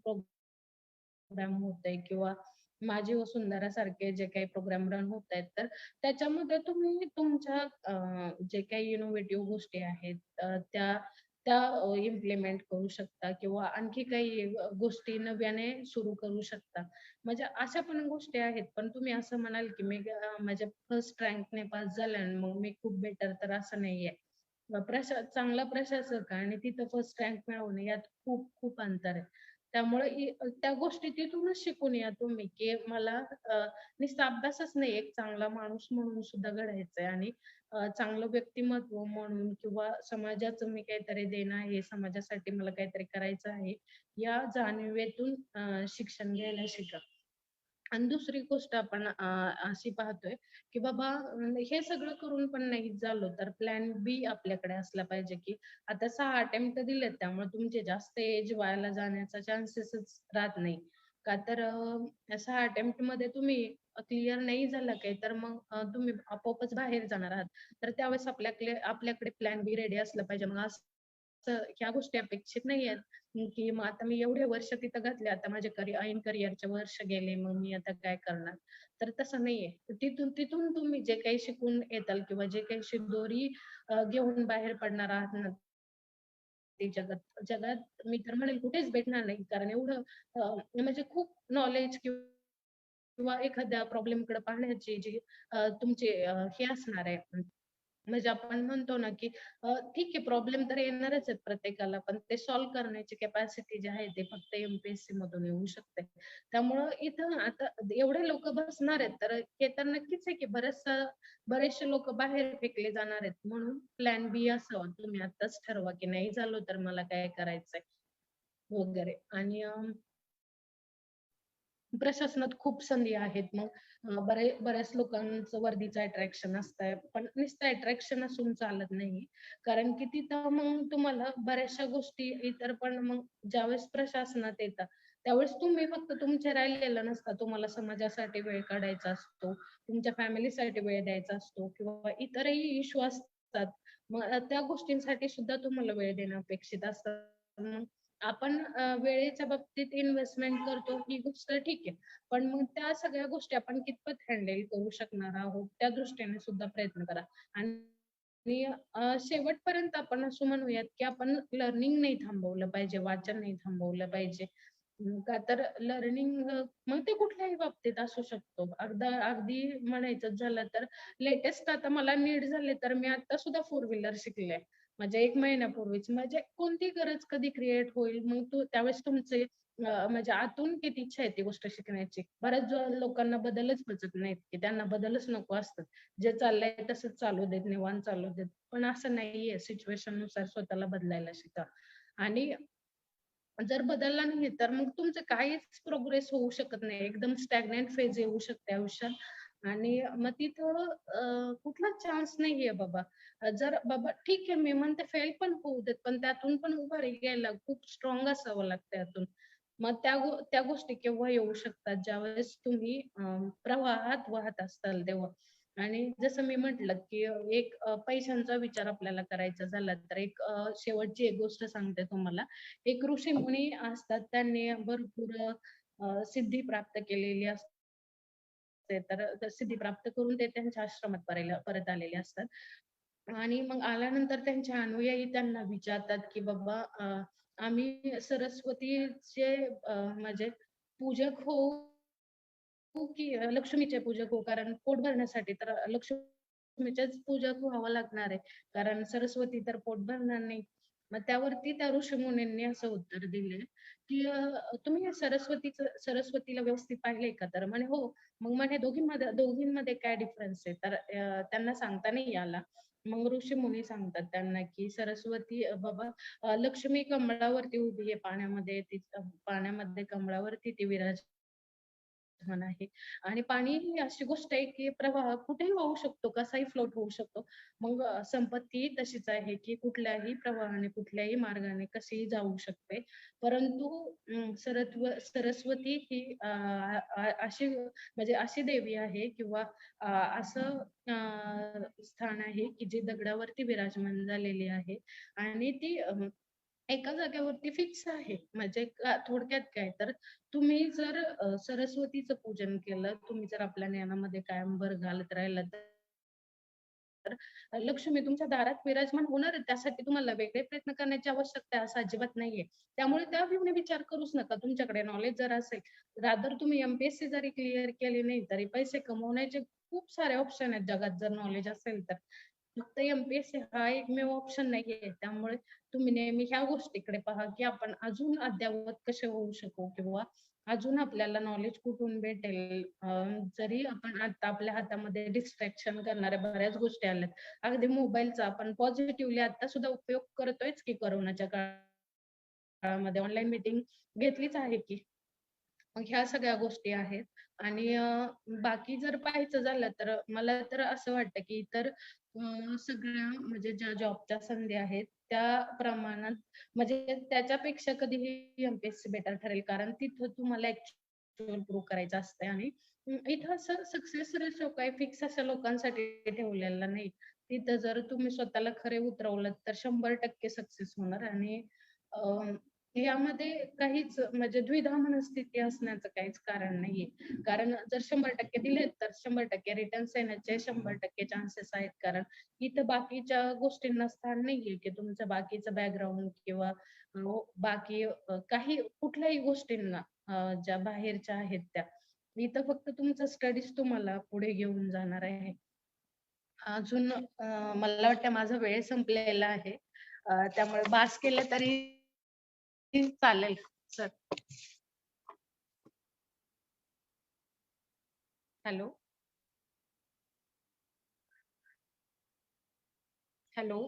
प्रोग्राम होतंय किंवा माझी वसुंधरा सारखे जे काही प्रोग्राम रन होतायत, तर त्याच्यामध्ये तुम्ही तुमच्या जे काही इनोव्हेटिव्ह गोष्टी आहेत त्या त्या इम्प्लिमेंट करू शकता किंवा आणखी काही गोष्टी नव्याने सुरू करू शकता. म्हणजे अशा पण गोष्टी आहेत. पण तुम्ही असं म्हणाल, की मी माझ्या फर्स्ट रँकने पास झाले आणि मग मी खूप बेटर तर असं नाहीये. चांगला प्रशासक आणि तिथं फर्स्ट रँक मिळवणे यात खूप खूप अंतर आहे. त्यामुळे त्या गोष्टी तिथूनच शिकून या तुम्ही, की मला नुसता अभ्यासच नाही, एक चांगला माणूस म्हणून सुद्धा घडायचंय आणि चांगलं व्यक्तिमत्व म्हणून किंवा समाजाचं मी काहीतरी देणं आहे, समाजासाठी मला काहीतरी करायचं आहे, या जाणिवेतून शिक्षण घ्यायला शिका. आणि दुसरी गोष्ट आपण अशी पाहतोय, की बाबा हे सगळं करून पण नाही झालं, तर प्लॅन बी आपल्याकडे असला पाहिजे, की आता 6 अटेम्प्ट दिलेत, त्यामुळे तुमचे जास्त एज वायाला जाण्याचा चान्सेसच राहत नाही. का तर 6 अटेम्प्टमध्ये तुम्ही क्लिअर नाही झालं काही, तर मग तुम्ही आपोआपच बाहेर जाणार आहात. तर त्यावेळेस आपल्याकडे प्लॅन बी रेडी असलं पाहिजे. मग असं ह्या गोष्टी अपेक्षित नाहीयेत, की मग आता मी एवढे वर्ष तिथं घातले, आता माझे ऐन करिअरचे वर्ष गेले, मग मी आता काय करणार? तर तसं नाहीये. तिथून तिथून तुम्ही जे काही शिकून येताल किंवा जे काही शिदोरी घेऊन बाहेर पडणार आहात ना, ते जगात जगात मी तर म्हणेल कुठेच भेटणार नाही. कारण एवढं म्हणजे खूप नॉलेज किंवा एखाद्या प्रॉब्लेमकडे पाहण्याची जी तुमची हे असणार आहे. म्हणजे आपण म्हणतो ना, की ठीक आहे प्रॉब्लेम तर येणारच आहेत प्रत्येकाला, पण ते सॉल्व्ह करण्याची कॅपॅसिटी जी आहे, ते फक्त एम-पी-एस-सी मधून येऊ शकते. त्यामुळं इथं आता एवढे लोकं बसणार आहेत, तर हे तर नक्कीच आहे, की बरेचसे लोकं बाहेर फेकले जाणार आहेत. म्हणून प्लॅन बी असावा. तुम्ही आत्ताच ठरवा, की नाही झालं तर मला काय करायचंय वगैरे. आणि प्रशासनात खूप संधी आहेत. मग बऱ्याच लोकांचं वर्दीचं अट्रॅक्शन असतंय. पण नुसतं अट्रॅक्शन असून चालत नाही. कारण की तिथं मग तुम्हाला बऱ्याचशा गोष्टी इतर पण मग ज्यावेळेस प्रशासनात येतात, त्यावेळेस तुम्ही फक्त तुमचे राहिलेलं नसतं. तुम्हाला समाजासाठी वेळ काढायचा असतो, तुमच्या फॅमिलीसाठी वेळ द्यायचा असतो किंवा इतरही इश्यू असतात. मग त्या गोष्टींसाठी सुद्धा तुम्हाला वेळ देणं अपेक्षित असतं. मग आपण वेळेच्या बाबतीत इन्व्हेस्टमेंट करतो ही गोष्ट ठीक आहे. पण मग त्या सगळ्या गोष्टी आपण कितपत हँडल करू शकणार आहोत, त्या दृष्टीने सुद्धा प्रयत्न करा. आणि शेवटपर्यंत आपण असं म्हणूयात, की आपण लर्निंग नाही थांबवलं पाहिजे, वाचन नाही थांबवलं पाहिजे. का तर लर्निंग मग ते कुठल्याही बाबतीत असू शकतो. अगदी म्हणायचं झालं तर लेटेस्ट आता मला नीट झाले, तर मी आता सुद्धा फोर व्हीलर शिकले. म्हणजे 1 महिन्यापूर्वीच. म्हणजे कोणती गरज कधी क्रिएट होईल, मग त्यावेळेस तुमचे म्हणजे आतून किती इच्छा आहे ती गोष्ट शिकण्याची. बऱ्याच लोकांना बदलच पचत नाहीत, की त्यांना बदलच नको असतात. जे चाललंय तसंच चालू देत, निवांत चालू देत. पण असं नाहीये. सिच्युएशननुसार स्वतःला बदलायला शिका. आणि जर बदलला नाही तर मग तुमचं काहीच प्रोग्रेस होऊ शकत नाही. एकदम स्टॅग्नंट फेज येऊ शकते आयुष्यात. आणि मग तिथं कुठलाच चान्स नाहीये बाबा. जर बाबा ठीक आहे मी म्हणते फेल पण होऊ देत, पण त्यातून पण उभं यायला खूप स्ट्रॉंग असावं लागतं त्यातून. मग त्या गोष्टी केव्हा येऊ शकतात ज्यावेळेस तुम्ही प्रवाहात वाहत असताल तेव्हा. आणि जसं मी म्हटलं, की एक पैशांचा विचार आपल्याला करायचा झाला तर एक शेवटची एक गोष्ट सांगते तुम्हाला. एक ऋषीमुनी असतात त्यांनी भरपूर सिद्धी प्राप्त केलेली असते. तर सिद्धी प्राप्त करून ते त्यांच्या आश्रमात परत आलेले असतात. आणि मग आल्यानंतर त्यांचे अनुयायी त्यांना विचारतात, की "बाबा आम्ही सरस्वतीचे म्हणजे पूजक होऊ की लक्ष्मीचे पूजक होऊ? कारण पोट भरण्यासाठी तर लक्ष्मीचेच पूजक व्हावं लागणार आहे. कारण सरस्वती तर पोट भरणार नाही." मग त्यावरती त्या ऋषीमुनींनी असं उत्तर दिले, की "तुम्ही सरस्वतीला व्यवस्थित पाहिलंय का?" तर म्हणे, "हो." मग म्हणे, दोघींमध्ये काय डिफरन्स आहे?" तर त्यांना सांगता नाही आला. मग ऋषीमुनी सांगतात त्यांना, की "सरस्वती बाबा लक्ष्मी कमळावरती उभी आहे पाण्यामध्ये. पाण्यामध्ये कमळावरती ती विराजमान आहे. आणि पाणी ही अशी गोष्ट आहे, की प्रवाह कुठेही वाहू शकतो, कसाही फ्लोट होऊ शकतो. मग संपत्ती ही तशीच आहे, की कुठल्याही प्रवाहाने, कुठल्याही मार्गाने कशीही जाऊ शकते. परंतु सरस्वती ही अशी म्हणजे अशी देवी आहे किंवा अ, असं स्थान आहे, की जे दगडावरती विराजमान झालेली आहे आणि ती एका जागेवरती फिक्स आहे. म्हणजे थोडक्यात काय तर तुम्ही जर सरस्वतीचं पूजन केलं, तुम्ही जर आपल्या ज्ञानामध्ये कायम भर घालत राहिलात, तर लक्ष्मी तुमच्या दारात विराजमान होणार आहे. त्यासाठी तुम्हाला वेगळे प्रयत्न करण्याची आवश्यकता असं अजिबात नाहीये. त्यामुळे त्या विचार करूच नका. तुमच्याकडे नॉलेज जर असेल, रादर तुम्ही एम-पी-एस-सी जरी क्लिअर केली नाही, तरी पैसे कमवण्याचे खूप सारे ऑप्शन आहेत जगात जर नॉलेज असेल तर. फक्त एम-पी-एस-सी हा एकमेव ऑप्शन नाहीये. त्यामुळे तुम्ही नेहमी ह्या गोष्टीकडे पहा, की आपण अजून अद्ययावत कसे होऊ शकू किंवा अजून आपल्याला नॉलेज कुठून भेटेल. जरी आपण आता आपल्या हातामध्ये डिस्ट्रॅक्शन करणाऱ्या बऱ्याच गोष्टी आल्यात. अगदी मोबाईलचा आपण पॉझिटिव्हली आता सुद्धा उपयोग करतोयच की कोरोनाच्या काळामध्ये ऑनलाईन मीटिंग घेतलीच आहे की. मग ह्या सगळ्या गोष्टी आहेत आणि बाकी जर पाहायचं झालं तर मला तर असं वाटतं, की इतर सगळ्या म्हणजे ज्या जॉबच्या संधी आहेत त्या प्रमाणात म्हणजे त्याच्यापेक्षा कधीही एम-पी-एस-सी बेटर ठरेल. कारण तिथं तुम्हाला ॲक्चुअल प्रूव्ह करायचं असतंय आणि इथं असं सक्सेस रेशो काही फिक्स अशा लोकांसाठी ठेवलेला नाही. तिथं जर तुम्ही स्वतःला खरे उतरवलं तर 100% सक्सेस होणार. आणि अं, यामध्ये काहीच म्हणजे द्विधा मनस्थिती असण्याचं काहीच कारण नाहीये. कारण जर 100% दिले तर 100% रिटर्न्स येण्याचे 100% चान्सेस आहेत. कारण इथं बाकीच्या गोष्टींना स्थान नाहीये, की तुमचं बाकीचं बॅकग्राऊंड किंवा बाकी काही कुठल्याही गोष्टींना ज्या बाहेरच्या आहेत त्या. इथं फक्त तुमचा स्टडीज तुम्हाला पुढे घेऊन जाणार आहे. अजून मला वाटतं माझा वेळ संपलेला आहे. त्यामुळे बास केलं तरी चालेल सर. हॅलो. हॅलो.